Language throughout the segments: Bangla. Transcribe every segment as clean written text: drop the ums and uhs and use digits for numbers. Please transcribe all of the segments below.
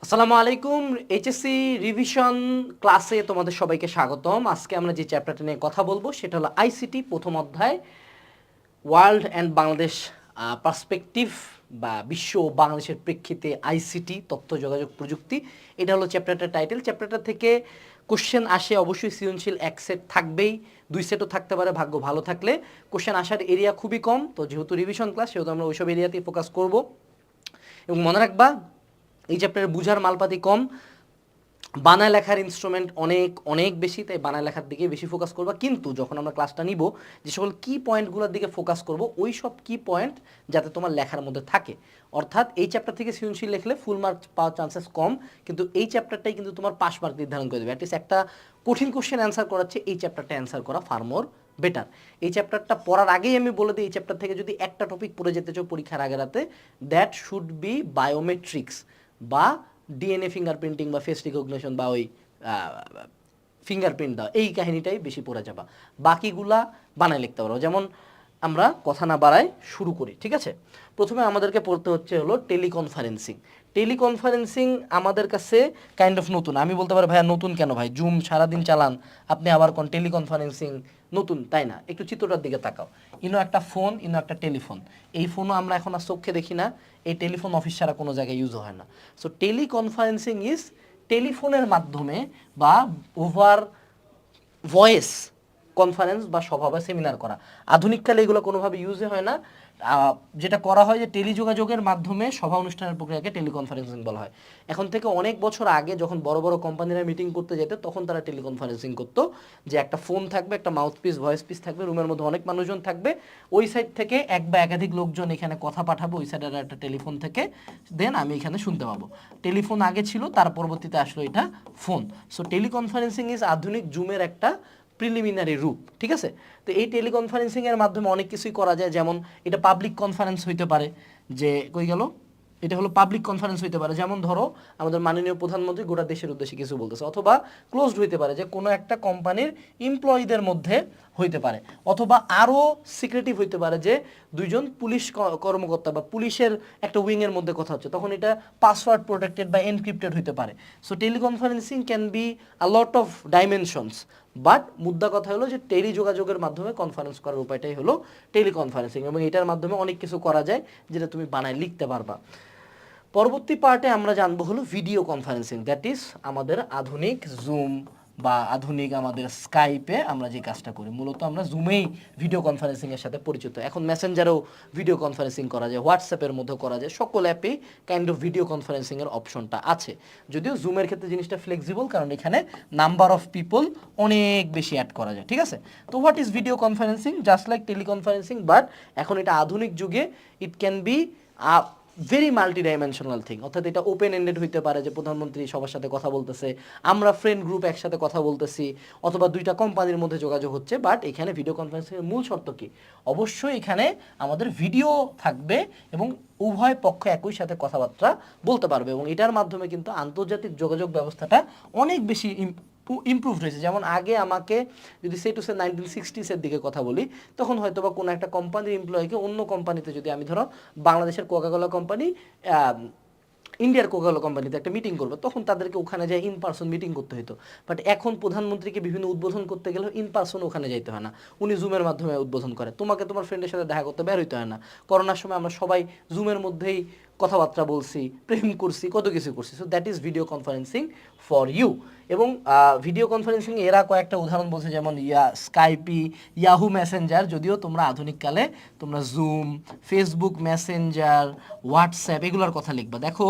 আসসালামু আলাইকুম। এইচএসসি রিভিশন ক্লাসে তোমাদের সবাইকে স্বাগতম। আজকে আমরা যে চ্যাপ্টারটা নিয়ে কথা বলবো সেটা হলো আইসিটি প্রথম অধ্যায়, ওয়ার্ল্ড অ্যান্ড বাংলাদেশ পার্সপেক্টিভ বা বিশ্ব ও বাংলাদেশের প্রেক্ষিতে আইসিটি তথ্য যোগাযোগ প্রযুক্তি। এটা হলো চ্যাপ্টারটার টাইটেল। চ্যাপ্টারটা থেকে কোশ্চেন আসে, অবশ্যই সৃজনশীল এক সেট থাকবেই, 2 সেটও থাকতে পারে ভাগ্য ভালো থাকলে। কোশ্চেন আসার এরিয়া খুবই কম, তো যেহেতু রিভিশন ক্লাস সেহেতু আমরা ওইসব এরিয়াতেই ফোকাস করব। এবং মনে রাখবা এই চ্যাপ্টারে বুঝার মালপাতি কম, বানায় লেখার ইনস্ট্রুমেন্ট অনেক অনেক বেশি, তাই বানায় লেখার দিকে বেশি ফোকাস করবা। কিন্তু যখন আমরা ক্লাসটা নিব, যে সকল কি পয়েন্টগুলোর দিকে ফোকাস করব, ওই সব কি পয়েন্ট যাতে তোমার লেখার মধ্যে থাকে। অর্থাৎ এই চ্যাপ্টার থেকে সৃজনশীল লিখলে ফুল মার্ক পাওয়ার চান্সেস কম, কিন্তু এই চ্যাপ্টারটাই কিন্তু তোমার পাস মার্ক নির্ধারণ করে দেবে। অ্যাটলিস্ট একটা কঠিন কোশ্চেন অ্যান্সার করাচ্ছে এই চ্যাপ্টারটা অ্যান্সার করা ফার মোর বেটার। এই চ্যাপ্টারটা পড়ার আগেই আমি বলে দিই, এই চ্যাপ্টার থেকে যদি একটা টপিক পড়ে যেতে চাও পরীক্ষার আগে রাতে, দ্যাট শুড বি বায়োমেট্রিক্স বা ডিএনএ ফিঙ্গারপ্রিন্টিং বা ফেস রিকগনিশন বা ওই ফিঙ্গারপ্রিন্ট দাও, এই কাহিনীটাই বেশি পড়ে যাবা। বাকিগুলা বানায় লিখতে পারো। যেমন আমরা কথা না বাড়াই শুরু করি, ঠিক আছে? প্রথমে আমাদেরকে পড়তে হচ্ছে হলো টেলিকনফারেন্সিং। টেলিকনফারেন্সিং আমাদের কাছে কাইন্ড অফ নতুন। আমি বলতে পারি ভাইয়া নতুন কেন ভাই, জুম সারাদিন চালান আপনি, আবার কোন টেলিকনফারেন্সিং নতুন? তাই না, একটু চিত্রটার দিকে তাকাও। ইনো একটা ফোন, ইনো একটা টেলিফোন। এই ফোনও আমরা এখন আর চোখে দেখি না, এই টেলিফোন অফিস ছাড়া কোনো জায়গায় ইউজ হয় না। সো টেলিকনফারেন্সিং ইজ টেলিফোনের মাধ্যমে বা ওভার ভয়েস কনফারেন্স বা সভা বা সেমিনার করা। আধুনিককালে এগুলো কোনোভাবে ইউজে হয় না। যেটা করা হয় যে টেলিযোগাযোগের মাধ্যমে সভা অনুষ্ঠানের প্রক্রিয়াকে টেলিকনফারেন্সিং বলা হয়। এখন থেকে অনেক বছর আগে যখন বড় বড় কোম্পানিরা মিটিং করতে যেত, তখন তারা টেলিকনফারেন্সিং করতো, যে একটা ফোন থাকবে, একটা মাউথপিস ভয়েস পিস থাকবে, রুমের মধ্যে অনেক মানুষজন থাকবে, ওই সাইড থেকে এক বা একাধিক লোকজন এখানে কথা পাঠাবো ওই সাইডের একটা টেলিফোন থেকে, দেন আমি এখানে শুনতে পাবো। টেলিফোন আগে ছিল, তার পরবর্তীতে আসলো এটা ফোন। সো টেলিকনফারেন্সিং ইজ আধুনিক জুমের একটা প্রিলিমিনারি রূপ, ঠিক আছে? তো এই টেলিকনফারেন্সিংয়ের মাধ্যমে অনেক কিছুই করা যায়। যেমন এটা পাবলিক কনফারেন্স হইতে পারে, যে কই গেল, এটা হলো পাবলিক কনফারেন্স হইতে পারে। যেমন ধরো আমাদের মাননীয় প্রধানমন্ত্রী গোটা দেশের উদ্দেশ্যে কিছু বলতেছে, অথবা ক্লোজড হইতে পারে, যে কোনো একটা কোম্পানির এমপ্লয়ীদের মধ্যে হইতে পারে, অথবা আরও সিক্রেটিভ হইতে পারে, যে দুইজন পুলিশ কর্মকর্তা বা পুলিশের একটা উইংয়ের মধ্যে কথা হচ্ছে, তখন এটা পাসওয়ার্ড প্রোটেক্টেড বা এনক্রিপ্টেড হইতে পারে। So teleconferencing can be a lot of dimensions, but মুদ্রা কথা হলো যে টেলি যোগাযোগের মাধ্যমে কনফারেন্স করার উপায়টাই হলো টেলিকনফারেন্সিং, এবং এটার মাধ্যমে অনেক কিছু করা যায় যেটা তুমি বানায় লিখতে পারবা। পরবর্তী পার্টে আমরা জানবো হলো ভিডিও কনফারেন্সিং, দ্যাট ইজ আমাদের আধুনিক জুম বা আধুনিক আমাদের স্কাইপে আমরা যে কাজটা করি, মূলত আমরা জুমেই ভিডিও কনফারেন্সিংয়ের সাথে পরিচিত। এখন মেসেঞ্জারেও ভিডিও কনফারেন্সিং করা যায়, হোয়াটসঅ্যাপের মধ্যেও করা যায়, সকল অ্যাপেই কাইন্ড অফ ভিডিও কনফারেন্সিংয়ের অপশনটা আছে। যদিও জুমের ক্ষেত্রে জিনিসটা ফ্লেক্সিবল, কারণ এখানে নাম্বার অফ পিপল অনেক বেশি অ্যাড করা যায়, ঠিক আছে? তো what is video conferencing? Just like teleconferencing, but এখন এটা আধুনিক যুগে it can be very multi dimensional thing. অর্থাৎ এটা ওপেন এন্ডেড হইতে পারে, যে প্রধানমন্ত্রী সবার সাথে কথা বলতেছে, আমরা ফ্রেন্ড গ্রুপ একসাথে কথা বলতেছি, অথবা দুইটা কোম্পানির মধ্যে যোগাযোগ হচ্ছে। বাট এখানে ভিডিও কনফারেন্সিংয়ের মূল শর্ত কি? অবশ্যই এখানে আমাদের ভিডিও থাকবে এবং উভয় পক্ষ একই সাথে কথাবার্তা বলতে পারবে, এবং এটার মাধ্যমে কিন্তু আন্তর্জাতিক যোগাযোগ ব্যবস্থাটা অনেক বেশি ইমপ্রুভড হয়েছে। যেমন আগে আমাকে যদি সে টু সে 1960s দিকে কথা বলি, তখন হয়তো বা কোনো একটা কোম্পানির এমপ্লয়িকে অন্য কোম্পানিতে, যদি আমি ধরো বাংলাদেশের কোকাকোলা কোম্পানি ইন্ডিয়ার কোকাকোলা কোম্পানিতে একটা মিটিং করবে, তখন তাদেরকে ওখানে যায় ইন পার্সন মিটিং করতে হতো। বাট এখন প্রধানমন্ত্রীকে বিভিন্ন উদ্বোধন করতে গেলেও ইন পার্সন ওখানে যাইতে হয় না, উনি জুমের মাধ্যমে উদ্বোধন করে। তোমাকে তোমার ফ্রেন্ডের সাথে দেখা করতে বের হইতে হয় না। করোনার সময় আমরা সবাই জুমের মধ্যেই কথাবার্তা বলছি, প্রেম করছি, কত কিছু করছি। So that is video conferencing for you. এবং ভিডিও কনফারেন্সিং এরা কয়েকটা উদাহরণ বলছে, যেমন স্কাইপি, ইয়াহু মেসেঞ্জার। যদিও তোমরা আধুনিককালে তোমরা জুম, ফেসবুক মেসেঞ্জার, হোয়াটসঅ্যাপ এগুলোর কথা লিখবা। দেখো,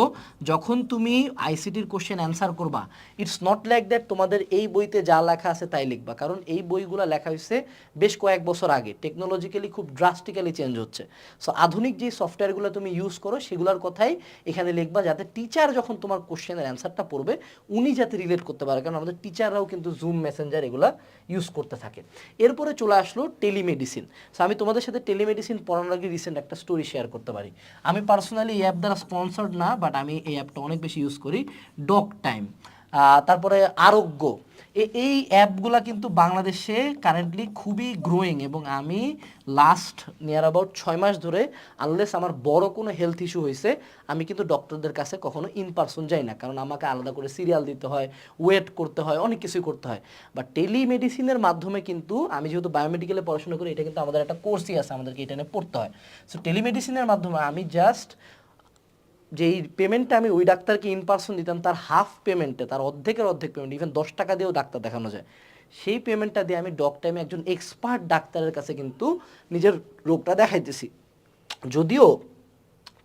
যখন তুমি আইসিটির কোশ্চেন অ্যান্সার করবা, ইটস নট লাইক দ্যাট তোমাদের এই বইতে যা লেখা আছে তাই লিখবা, কারণ এই বইগুলো লেখা হয়েছে বেশ কয়েক বছর আগে, টেকনোলজিক্যালি খুব ড্রাস্টিক্যালি চেঞ্জ হচ্ছে। সো আধুনিক যে সফটওয়্যারগুলো তুমি ইউজ করো সেগুলোর কথাই এখানে লিখবা, যাতে টিচার যখন তোমার কোশ্চেনের অ্যান্সারটা পড়বে উনি যাতে রিলেট করতে পারে, কারণ আমাদের টিচাররাও কিন্তু জুম মেসেঞ্জার এগুলা ইউজ করতে থাকে। এরপরে চলে আসলো টেলিমেডিসিন। সো আমি তোমাদের সাথে টেলিমেডিসিন পড়ানোর আগে রিসেন্ট একটা স্টোরি শেয়ার করতে পারি। আমি পার্সোনালি এই অ্যাপ দ্বারা স্পন্সর্ড না, বাট আমি এই অ্যাপটা অনেক বেশি ইউজ করি, ডক টাইম। তারপরে আরোগ্য, এই অ্যাপগুলা কিন্তু বাংলাদেশে কারেন্টলি খুবই গ্রোয়িং, এবং আমি লাস্ট নিয়ার অ্যাবাউট 6 মাস ধরে আনলেস আমার বড় কোনো হেলথ ইস্যু হয়েছে আমি কিন্তু ডক্টরদের কাছে কখনো ইন পার্সন যাই না, কারণ আমাকে আলাদা করে সিরিয়াল দিতে হয়, ওয়েট করতে হয়, অনেক কিছুই করতে হয়। বাট টেলিমেডিসিনের মাধ্যমে কিন্তু আমি যেহেতু বায়োমেডিকেলে পড়াশোনা করি, এটা কিন্তু আমাদের একটা কোর্সই আছে, আমাদেরকে এটা নিয়ে পড়তে হয়। সো টেলিমেডিসিনের মাধ্যমে আমি জাস্ট যেই পেমেন্টটা আমি ওই ডাক্তারকে ইন পার্সন দিতাম, তার হাফ পেমেন্টে, তার অর্ধেকের অর্ধেক পেমেন্ট, ইভেন 10 টাকা দিয়েও ডাক্তার দেখানো যায়, সেই পেমেন্টটা দিয়ে আমি ডক টাইমে একজন এক্সপার্ট ডাক্তারের কাছে কিন্তু নিজের রোগটা দেখাইতেছি। যদিও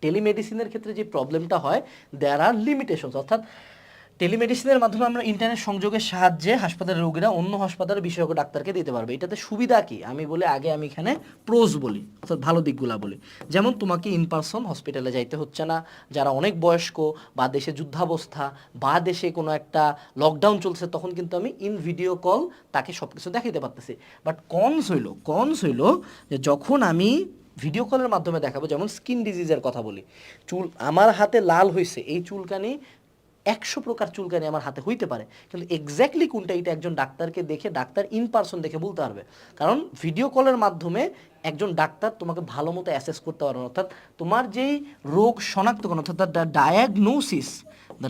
টেলিমেডিসিনের ক্ষেত্রে যে প্রবলেমটা হয়, দেয়ার আর লিমিটেশনস, অর্থাৎ টেলিমেডিসিনের মাধ্যমে আমরা ইন্টারনেট সংযোগের সাহায্যে হাসপাতালের রোগীরা অন্য হাসপাতালের বিশেষজ্ঞ ডাক্তারকে দিতে পারবে। এটাতে সুবিধা কি আমি বলি, আগে আমি এখানে প্রোজ বলি, অর্থাৎ ভালো দিকগুলা বলি। যেমন তোমাকে ইন পার্সন হসপিটালে যাইতে হচ্ছে না, যারা অনেক বয়স্ক বা দেশে যুদ্ধাবস্থা বা দেশে কোনো একটা লকডাউন চলছে, তখন কিন্তু আমি ইন ভিডিও কল তাকে সব কিছু দেখাইতে পারতেছি। বাট কনস হইল যে যখন আমি ভিডিও কলের মাধ্যমে দেখাবো, যেমন স্কিন ডিজিজের কথা বলি, চুল আমার হাতে লাল হয়েছে, এই চুলকানি 100 প্রকার চুলকানি আমার হাতে হইতে পারে, কিন্তু এক্স্যাক্টলি কোনটা এটা একজন ডাক্তারকে দেখে, ডাক্তার ইন পার্সন দেখে বলতে পারবে। কারণ ভিডিও কলের মাধ্যমে একজন ডাক্তার তোমাকে ভালো মতো অ্যাসেস করতে পারবে, অর্থাৎ তোমার যেই রোগ শনাক্তকরণ, অর্থাৎ দ্য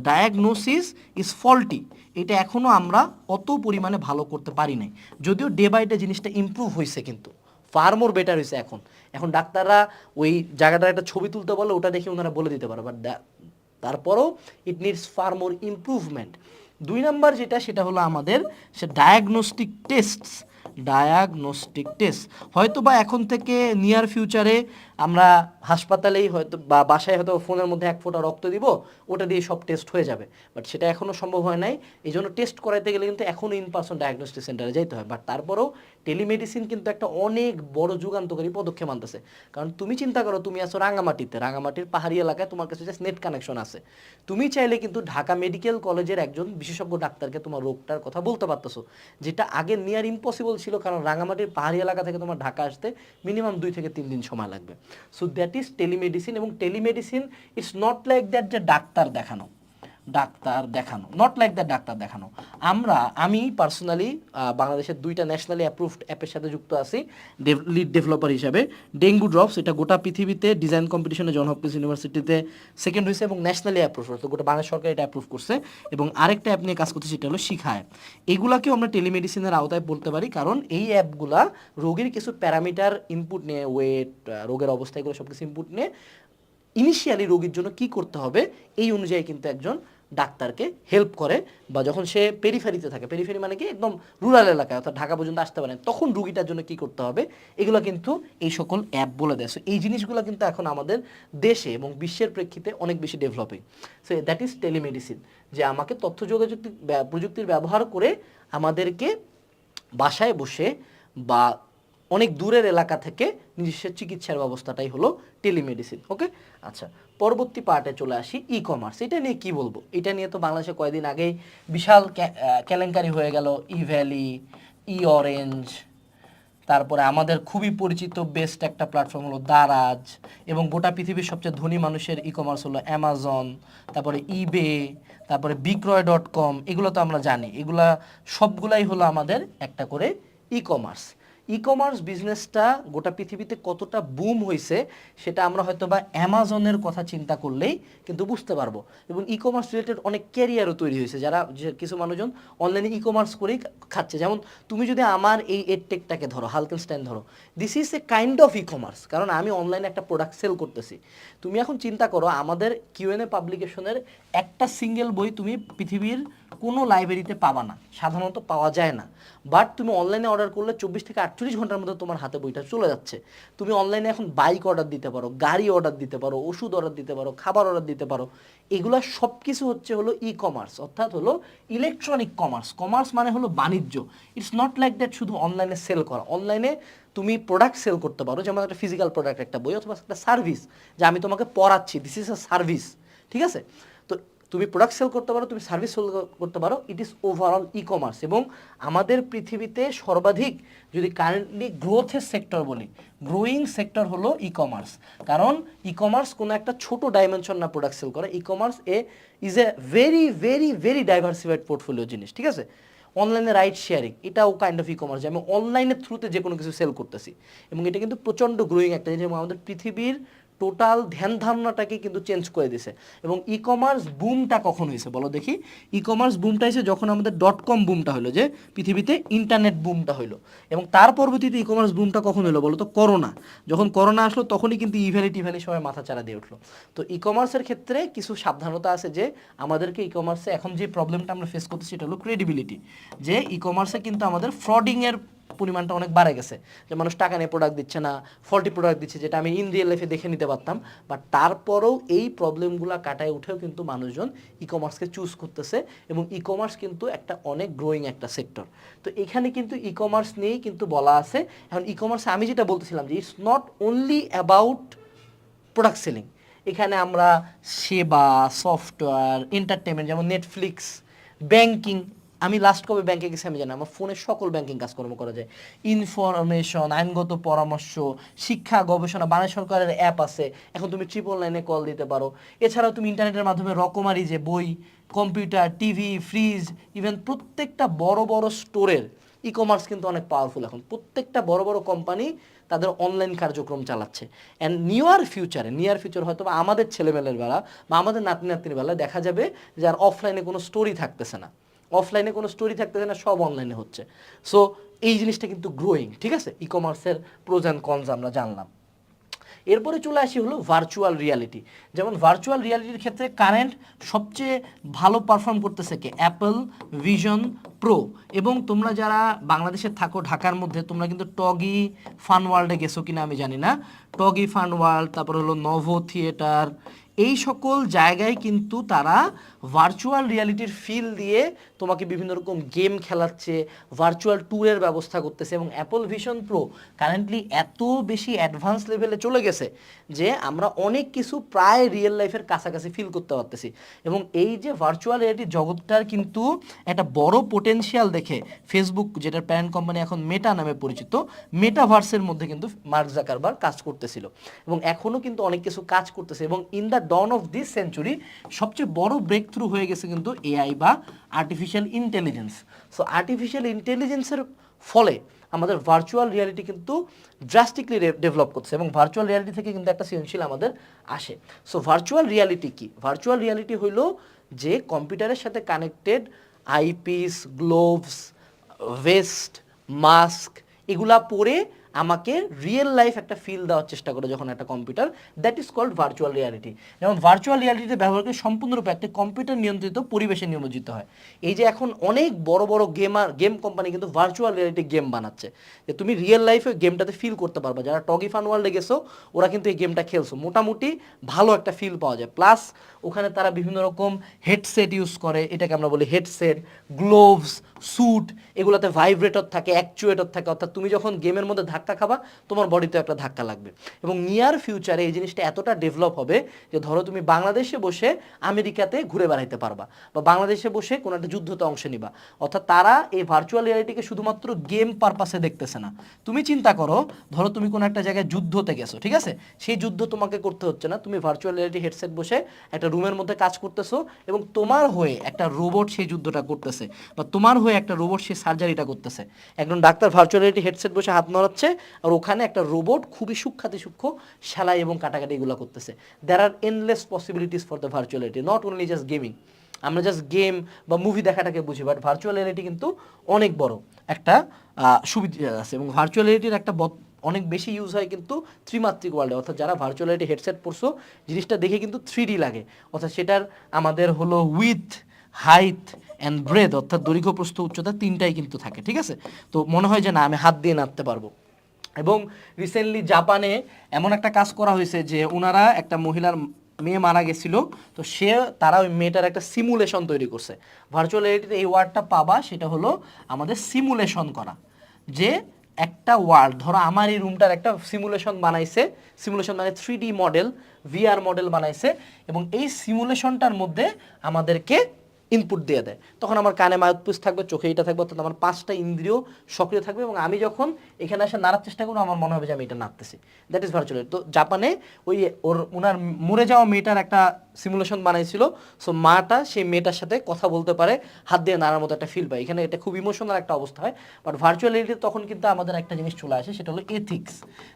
ডায়াগনোসিস ইজ ফল্টি, এটা এখনও আমরা অত পরিমাণে ভালো করতে পারি নাই। যদিও ডে বাই ডে জিনিসটা ইমপ্রুভ হয়েছে, কিন্তু ফার মোর বেটার হয়েছে। এখন ডাক্তাররা ওই জায়গাটার একটা ছবি তুলতে বলে, ওটা দেখে ওনারা বলে দিতে পারে, বাট তারপরও it needs fur more improvement. 2 number যেটা, সেটা হলো আমাদের সে ডায়াগনস্টিক টেস্ট। হয়তো বা এখন থেকে নিয়ার ফিউচারে আমরা হাসপাতালেই হয়তো বা বাসায় হয়তো ফোনের মধ্যে 1 ফোঁটা রক্ত দিব, ওটা দিয়ে সব টেস্ট হয়ে যাবে, বাট সেটা এখনও সম্ভব হয় নাই। এই জন্য টেস্ট করাইতে গেলে কিন্তু এখনও ইন পার্সন ডায়াগনস্টিক সেন্টারে যেতে হয়। বাট তারপরেও টেলিমেডিসিন কিন্তু একটা অনেক বড় যুগান্তকারী পদক্ষেপ আনতেছে। কারণ তুমি চিন্তা করো, তুমি আছো রাঙামাটির পাহাড়ি এলাকায়, তোমার কাছে জাস্ট নেট কানেকশন আছে, তুমি চাইলে কিন্তু ঢাকা মেডিকেল কলেজের একজন বিশেষজ্ঞ ডাক্তারকে তোমার রোগটার কথা বলতে পারতেছো, যেটা আগে নিয়ার ইম্পসিবল ছিল, কারণ রাঙামাটির পাহাড়ি এলাকা থেকে তোমার ঢাকা আসতে মিনিমাম 2 থেকে 3 দিন সময় লাগবে। So that is telemedicine. এবং telemedicine it's not like that যে ডাক্তার দেখানো, নট লাইক দ্যাট ডাক্তার দেখানো। আমি পার্সোনালি বাংলাদেশের 2টা ন্যাশনালি অ্যাপ্রুভড অ্যাপের সাথে যুক্ত আছি লিড ডেভেলপার হিসাবে। ডেঙ্গু ড্রপস, এটা গোটা পৃথিবীতে ডিজাইন কম্পিটিশনে জন হপকিন্স ইউনিভার্সিটিতে সেকেন্ড হয়েছে এবং ন্যাশনালি অ্যাপ্রুভ, তো গোটা বাংলাদেশ সরকার এটা অ্যাপ্রুভ করছে। এবং আরেকটা অ্যাপ নিয়ে কাজ করছে, সেটা হলো শিখা অ্যাপ। এগুলাকেও আমরা টেলিমেডিসিনের আওতায় বলতে পারি, কারণ এই অ্যাপগুলা রোগীর কিছু প্যারামিটার ইনপুট নিয়ে, ওয়েট, রোগের অবস্থা, এগুলো সব কিছু ইনপুট নিয়ে ইনিশিয়ালি রোগীর জন্য কি করতে হবে এই অনুযায়ী কিন্তু একজন ডাক্তারকে হেল্প করে। বা যখন সে পেরিফেরিতে থাকে, পেরিফেরি মানে কি একদম রুরাল এলাকায়, অর্থাৎ ঢাকা পর্যন্ত আসতে পারে, তখন রুগীটার জন্য কি করতে হবে, এগুলো কিন্তু এই সকল অ্যাপ বলে দেয়। সো এই জিনিসগুলো কিন্তু এখন আমাদের দেশে এবং বিশ্বের প্রেক্ষিতে অনেক বেশি developing. So that is telemedicine, যে আমাকে তথ্য যোগাযোগ প্রযুক্তির ব্যবহার করে আমাদেরকে বাসায় বসে বা অনেক দূরের এলাকা থেকে নিজস্ব চিকিৎসার ব্যবস্থাটাই হলো টেলিমেডিসিন। ওকে, আচ্ছা, পরবর্তী পার্টে চলে আসি, ই কমার্স। এটা নিয়ে কি বলবো, এটা নিয়ে তো বাংলাদেশে কয়েকদিন আগেই বিশাল কেলেঙ্কারি হয়ে গেল। ই ভ্যালি, ই অরেঞ্জ, তারপরে আমাদের খুবই পরিচিত বেস্ট একটা প্ল্যাটফর্ম হলো দারাজ, এবং গোটা পৃথিবীর সবচেয়ে ধনী মানুষের ই কমার্স হলো অ্যামাজন, তারপরে ইবে, তারপরে বিক্রয়.com। এগুলো তো আমরা জানি, এগুলা সবগুলাই হলো আমাদের একটা করে ই কমার্স বিজনেসটা গোটা পৃথিবীতে কতটা বুম হয়েছে, সেটা আমরা হয়তো বা অ্যামাজনের কথা চিন্তা করলেই কিন্তু বুঝতে পারবো। এবং ই কমার্স রিলেটেড অনেক ক্যারিয়ারও তৈরি হয়েছে, কিছু মানুষজন অনলাইনে ই কমার্স করেই খাচ্ছে। যেমন তুমি যদি আমার এই এডটেকটাকে ধরো, হালকেনস্টাইন ধরো, this is a kind of e commerce, কারণ আমি অনলাইনে একটা প্রোডাক্ট সেল করতেছি। তুমি এখন চিন্তা করো, আমাদের কিউএনএ পাবলিকেশনের একটা সিঙ্গেল বই তুমি পৃথিবীর কোনো লাইব্রেরিতে পাবা না, সাধারণত পাওয়া যায় না। বাট তুমি অনলাইনে অর্ডার করলে 24 থেকে 48 ঘন্টার মধ্যে তোমার হাতে বইটা চলে যাচ্ছে। তুমি অনলাইনে এখন বাইক অর্ডার দিতে পারো, গাড়ি অর্ডার দিতে পারো, ওষুধ অর্ডার দিতে পারো, খাবার অর্ডার দিতে পারো। এগুলো সব কিছু হলো ই কমার্স, অর্থাৎ হলো ইলেকট্রনিক কমার্স। কমার্স মানে হলো বাণিজ্য। ইটস নট লাইক দ্যাট শুধু অনলাইনে সেল করা। অনলাইনে তুমি প্রোডাক্ট সেল করতে পারো, যেমন একটা ফিজিক্যাল প্রোডাক্ট, একটা বই, অথবা একটা সার্ভিস, যে আমি তোমাকে পড়াচ্ছি, দিস ইজ আ সার্ভিস, ঠিক আছে? তো তুমি প্রোডাক্ট সেল করতে পারো, তুমি সার্ভিস সেল করতে পারো, it is overall e commerce. এবং আমাদের পৃথিবীতে সর্বাধিক যদি কারেন্টলি গ্রোথের সেক্টর বলি, গ্রোয়িং সেক্টর হলো ই কমার্স। কারণ ই কমার্স কোনো একটা ছোট ডাইমেনশন না প্রোডাক্ট সেল করে, e commerce is a very very very diversified portfolio জিনিস, ঠিক আছে। অনলাইনে রাইড শেয়ারিং, এটাও কাইন্ড অফ ই কমার্স, যে আমি অনলাইনের থ্রুতে যে কোনো কিছু সেল করতেছি, এবং এটা কিন্তু প্রচণ্ড গ্রোয়িং একটা জিনিস, এবং আমাদের পৃথিবীর টোটাল ধ্যান ধারণাটাকে কিন্তু চেঞ্জ করে দিছে। এবং ই কমার্স বুমটা কখন হয়েছে বলো দেখি? ই কমার্স বুমটা হয়েছে যখন আমাদের .com বুমটা হলো, যে পৃথিবীতে ইন্টারনেট বুমটা হলো। এবং তার পরবর্তীতে ই কমার্স বুমটা কখন হলো বলো তো? করোনা। যখন করোনা আসলো তখনই কিন্তু ইভ্যালি টিভ্যালি সবাই মাথা চাড়া দিয়ে উঠলো। তো ই কমার্সের ক্ষেত্রে কিছু সাবধানতা আছে, যে আমাদেরকে ই কমার্সে এখন যে প্রবলেমটা আমরা ফেস করতেছি সেটা হলো ক্রেডিবিলিটি। যে ই কমার্সে কিন্তু আমাদের ফ্রডিংয়ের পরিমাণটা অনেক বাড়ে গেছে, যে মানুষ টাকা নিয়ে প্রোডাক্ট দিচ্ছে না, ফল্টি প্রোডাক্ট দিচ্ছে, যেটা আমি ইন রিয়েল লাইফে দেখে নিতে পারতাম। বাট তারপরেও এই প্রবলেমগুলো কাটায় উঠেও কিন্তু মানুষজন ই কমার্সকে চুজ করতেছে, এবং ই কমার্স কিন্তু একটা অনেক গ্রোয়িং একটা সেক্টর। তো এখানে কিন্তু ই কমার্স নিয়েই কিন্তু বলা আছে। এখন ই কমার্সে আমি যেটা বলতেছিলাম, যে it's not only about product selling, এখানে আমরা সেবা, সফটওয়্যার, এন্টারটেনমেন্ট, যেমন নেটফ্লিক্স, ব্যাংকিং। আমি লাস্ট কবে ব্যাংকে গেছি আমি জানি, আমার ফোনে সকল ব্যাংকিং কাজকর্ম করা যায়, ইনফরমেশন, আইনগত পরামর্শ, শিক্ষা, গবেষণা, বাংলাদেশ সরকারের অ্যাপ আছে, এখন তুমি 999 কল দিতে পারো। এছাড়াও তুমি ইন্টারনেটের মাধ্যমে রকমারি যে বই, কম্পিউটার, টিভি, ফ্রিজ, ইভেন প্রত্যেকটা বড় বড় স্টোরের ই কমার্স কিন্তু অনেক পাওয়ারফুল। এখন প্রত্যেকটা বড় বড় কোম্পানি তাদের অনলাইন কার্যক্রম চালাচ্ছে। অ্যান্ড নিয়ার ফিউচার হয়তো বা আমাদের ছেলেমেলের বেলা বা আমাদের নাতনি নাতনির বেলা দেখা যাবে যে আর অফলাইনে কোনো স্টোরি থাকতেছে না, সব অনলাইনে হচ্ছে। সো এই জিনিসটা কিন্তু গ্রোয়িং, ঠিক আছে। ই কমার্সের প্রোজ অ্যান্ড কনস আমরা জানলাম। এরপরে চলে আসি হলো ভার্চুয়াল রিয়ালিটি। যেমন ভার্চুয়াল রিয়ালিটির ক্ষেত্রে কারেন্ট সবচেয়ে ভালো পারফর্ম করতেছে কে? Apple vision pro. এবং তোমরা যারা বাংলাদেশে থাকো, ঢাকার মধ্যে, তোমরা কিন্তু টগি ফান ওয়ার্ল্ডে গেছো কিনা আমি জানি না। টগি ফান ওয়ার্ল্ড, তারপর হলো নভো থিয়েটার, এই সকল জায়গায় কিন্তু তারা ভার্চুয়াল রিয়ালিটির ফিল দিয়ে তোমাকে বিভিন্ন রকম গেম খেলাচ্ছে, ভার্চুয়াল ট্যুরের ব্যবস্থা করতেছে। এবং অ্যাপল ভিশন প্রো কারেন্টলি এত বেশি অ্যাডভান্স লেভেলে চলে গেছে যে আমরা অনেক কিছু প্রায় রিয়েল লাইফের কাছাকাছি ফিল করতে পারতেছি। এবং এই যে ভার্চুয়াল রিয়ালিটি জগৎটার কিন্তু একটা বড় পোটেনশিয়াল দেখে ফেসবুক, যেটার প্যারেন্ট কোম্পানি এখন মেটা নামে পরিচিত, মেটাভার্সের মধ্যে কিন্তু মার্ক জাকারবার্গ কাজ করতেছিল, এবং এখনও কিন্তু অনেক কিছু কাজ করতেছে। এবং in the dawn of this century সবচেয়ে বড় ব্রেক থ্রু হয়ে গেছে কিন্তু এআই বা আর্টিফিশিয়াল ইন্টেলিজেন্স। সো আর্টিফিশিয়াল ইন্টেলিজেন্সের ফলে আমাদের ভার্চুয়াল রিয়ালিটি কিন্তু ড্রাস্টিকলি ডেভেলপ করছে, এবং ভার্চুয়াল রিয়ালিটি থেকে কিন্তু একটা সৃজনশীল আমাদের আসে। সো ভার্চুয়াল রিয়ালিটি কি? ভার্চুয়াল রিয়ালিটি হইল যে কম্পিউটারের সাথে connected eyepiece, gloves, vest, mask, এগুলা পরে আমাকে রিয়েল লাইফ একটা ফিল দেওয়ার চেষ্টা করে যখন একটা computer, that is called virtual reality. যেমন ভার্চুয়াল রিয়ালিটিতে ব্যবহার করে সম্পূর্ণরূপে একটা কম্পিউটার নিয়ন্ত্রিত পরিবেশে নিয়োজিত হয়। এই যে এখন অনেক বড় বড় গেম কোম্পানি কিন্তু ভার্চুয়াল রিয়ালিটি গেম বানাচ্ছে, যে তুমি রিয়েল লাইফে গেমটাতে ফিল করতে পারবে। যারা টগি ফান ওয়ার্ল্ডে গেছো ওরা কিন্তু এই গেমটা খেলছো, মোটামুটি ভালো একটা ফিল পাওয়া যায়। প্লাস ওখানে তারা বিভিন্ন রকম হেডসেট ইউজ করে, এটাকে আমরা বলি হেডসেট, গ্লোভস, স্যুট, এগুলোতে ভাইব্রেটর থাকে, অ্যাকচুয়েটর থাকে, অর্থাৎ তুমি যখন গেমের মধ্যে ধাক্কা খাবা তোমার বডিতে একটা ধাক্কা লাগবে। এবং নিয়ার ফিউচারে এই জিনিসটা এতটা ডেভেলপ হবে যে ধরো তুমি বাংলাদেশে বসে আমেরিকাতে ঘুরে বেড়াইতে পারবা, বা বাংলাদেশে বসে কোনো একটা যুদ্ধতে অংশ নিবা। অর্থাৎ তারা এই ভার্চুয়াল রিয়ালিটিকে শুধুমাত্র গেম পারপাসে দেখতেছে না। তুমি চিন্তা করো, ধরো তুমি কোনো একটা জায়গায় যুদ্ধতে গেছো, ঠিক আছে, সেই যুদ্ধ তোমাকে করতে হচ্ছে না, তুমি ভার্চুয়াল রিয়ালিটি হেডসেট বসে একটা রুমের মধ্যে কাজ করতেছো, এবং তোমার হয়ে একটা রোবট সেই যুদ্ধটা করতেছে, বা তোমার হয়ে একটা রোবট সেই সার্জারিটা করতেছে। একজন ডাক্তার ভার্চুয়াল রিয়ালিটি হেডসেট বসে হাত নড়াচ্ছে, আর ওখানে একটা রোবট খুবই সূক্ষ্ম সেলাই এবং কাটাকাটি এগুলো করতেছে। There are endless possibilities for the virtual reality, not only just gaming. আমরা জাস্ট গেম বা মুভি দেখাটাকে বুঝি, বাট ভার্চুয়াল রিয়ালিটি কিন্তু অনেক বড় একটা সুবিধা আছে। এবং ভার্চুয়াল রিয়ালিটির একটা অনেক বেশি ইউজ হয় কিন্তু ত্রিমাত্রিক ওয়ার্ল্ডে, অর্থাৎ যারা ভার্চুয়াল রিয়ালিটি হেডসেট পরছো জিনিসটা দেখে কিন্তু 3D লাগে, অর্থাৎ সেটার আমাদের হলো উইথ, হাইট অ্যান্ড ব্রেথ, অর্থাৎ দৈর্ঘ্য, প্রস্থ, উচ্চতা তিনটাই কিন্তু থাকে, ঠিক আছে। তো মনে হয় যে না আমি হাত দিয়ে নাড়তে পারবো। এবং রিসেন্টলি জাপানে এমন একটা কাজ করা হয়েছে যে ওনারা একটা মহিলার মেয়ে মারা গেছিল, তো তারা ওই মেয়েটার একটা সিমুলেশন তৈরি করছে। ভার্চুয়াল রিয়ালিটিতে এই ওয়ার্ডটা পাবা, সেটা হলো আমাদের সিমুলেশন করা, যে একটা ওয়ার্ল্ড, ধরো আমার এই রুমটার একটা সিমুলেশন বানাইছে, সিমুলেশন মানে 3D মডেল, VR মডেল বানাইছে, এবং এই সিমুলেশনটার মধ্যে আমাদেরকে ইনপুট দিয়ে দেয়। তখন আমার কানে মাউথপিস থাকবে, চোখে এটা থাকবে, অর্থাৎ আমার 5টা ইন্দ্রিয় সক্রিয় থাকবে, এবং আমি যখন এখানে এসে নাড়ার চেষ্টা করবো আমার মনে হবে যে আমি এটা নাড়তেছি। That is virtual. তো জাপানে ওই ওনার মরে যাওয়া মেয়েটার একটা সিমুলেশন বানাইছিল, সো মাটা সেই মেয়েটার সাথে কথা বলতে পারে, হাত দিয়ে নাড়ার মতো একটা ফিল পায়। এখানে এটা খুব ইমোশনাল একটা অবস্থা হয়। বাট ভার্চুয়াল রিয়েলিটি তখন কিন্তু আমাদের একটা জিনিস চলে আসে, সেটা হলো এথিক্স,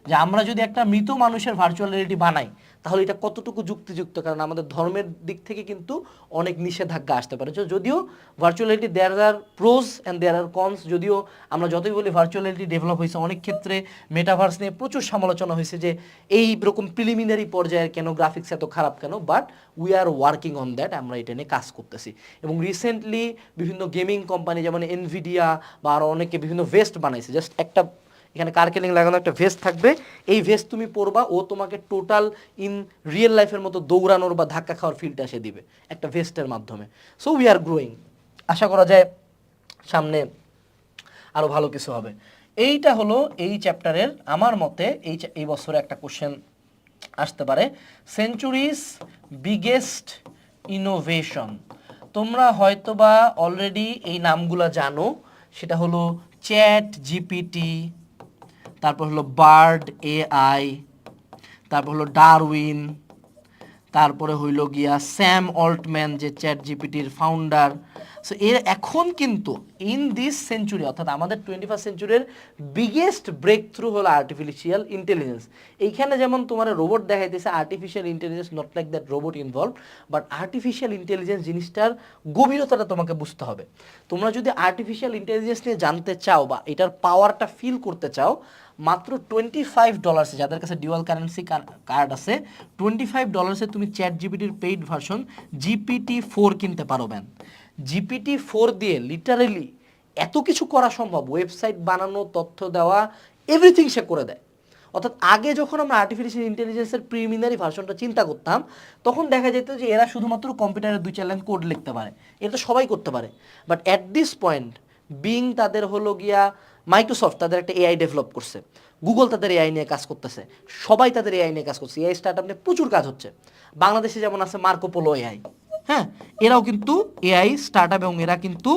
যে আমরা যদি একটা মৃত মানুষের ভার্চুয়াল রিয়েলিটি বানাই তাহলে এটা কতটুকু যুক্তিযুক্ত, কারণ আমাদের ধর্মের দিক থেকে কিন্তু অনেক নিষেধাজ্ঞা আসতে পারে। যদিও virtual reality there are pros and there are cons, যদিও আমরা যতই বলি ভার্চুয়াল রিয়েলিটি ডেভেলপ হয়েছে, অনেক ক্ষেত্রে মেটাভার্স নিয়ে প্রচুর সমালোচনা হয়েছে যে এই রকম প্রিলিমিনারি পর্যায়ের কেন, গ্রাফিক্স এত খারাপ কেন, but we are working on that, আমরা এটা নিয়ে কাজ করতেছি। এবং রিসেন্টলি বিভিন্ন গেমিং কোম্পানি যেমন এনভিডিয়া বা আরও অনেকে বিভিন্ন ভেস্ট বানাইছে, জাস্ট একটা এখানে কার্কেলিং লাগানো একটা ভেস্ট থাকবে, এই ভেস্ট তুমি পরবা, ও তোমাকে টোটাল ইন রিয়েল লাইফের মতো দৌড়ানোর বা ধাক্কা খাওয়ার ফিলটা এসে দিবে একটা ভেস্টের মাধ্যমে। সো উই আর গ্রোয়িং, আশা করা যায় সামনে আরও ভালো কিছু হবে। এইটা হলো এই চ্যাপ্টারের আমার মতে এই বছরে একটা কোশ্চেন আসতে পারে, সেঞ্চুরিজ বিগেস্ট ইনোভেশন। তোমরা হয়তোবা অলরেডি এই নামগুলো জানো, সেটা হলো চ্যাট জিপিটি, তারপর হলো বার্ড AI, তারপর হলো ডারউইন, তারপরে হইল গিয়া স্যাম অল্টম্যান যে চ্যাট জিপিটির ফাউন্ডার। সো এর এখন কিন্তু ইন দিস সেঞ্চুরি, অর্থাৎ আমাদের 21st সেঞ্চুরির বিগেস্ট ব্রেক থ্রু হলো আর্টিফিশিয়াল ইন্টেলিজেন্স। এইখানে যেমন তোমার রোবট দেখাইতেছে, artificial intelligence not like that robot involve, but artificial intelligence জিনিসটার গভীরতাটা তোমাকে বুঝতে হবে। তোমরা যদি আর্টিফিশিয়াল ইন্টেলিজেন্স নিয়ে জানতে চাও বা এটার পাওয়ারটা ফিল করতে চাও, মাত্র $25, যাদের কাছে ডিউয়াল কারেন্সি কার্ড আছে, $25 তুমি চ্যাট জিপিটির পেইড ভার্সন GPT-4 কিনতে পারবেন। GPT-4 দিয়ে লিটারেলি এত কিছু করা সম্ভব, ওয়েবসাইট বানানো, তথ্য দেওয়া, এভরিথিং সে করে দেয়। অর্থাৎ আগে যখন আমরা আর্টিফিশিয়াল ইন্টেলিজেন্সের প্রিলিমিনারি ভার্সনটা চিন্তা করতাম, তখন দেখা যেত যে এরা শুধুমাত্র কম্পিউটারে 2-4 লাইন কোড লিখতে পারে, এটা তো সবাই করতে পারে। But at this point being তাদের হলো গিয়া, মাইক্রোসফট তাদের একটা AI ডেভেলপ করছে, গুগল তাদের AI নিয়ে কাজ করতেছে, সবাই তাদের AI নিয়ে কাজ করছে, AI স্টার্টআপ নিয়ে প্রচুর কাজ হচ্ছে। বাংলাদেশে যেমন আছে মার্কোপোলো AI, হ্যাঁ, এরাও কিন্তু AI স্টার্টআপ, এবং এরা কিন্তু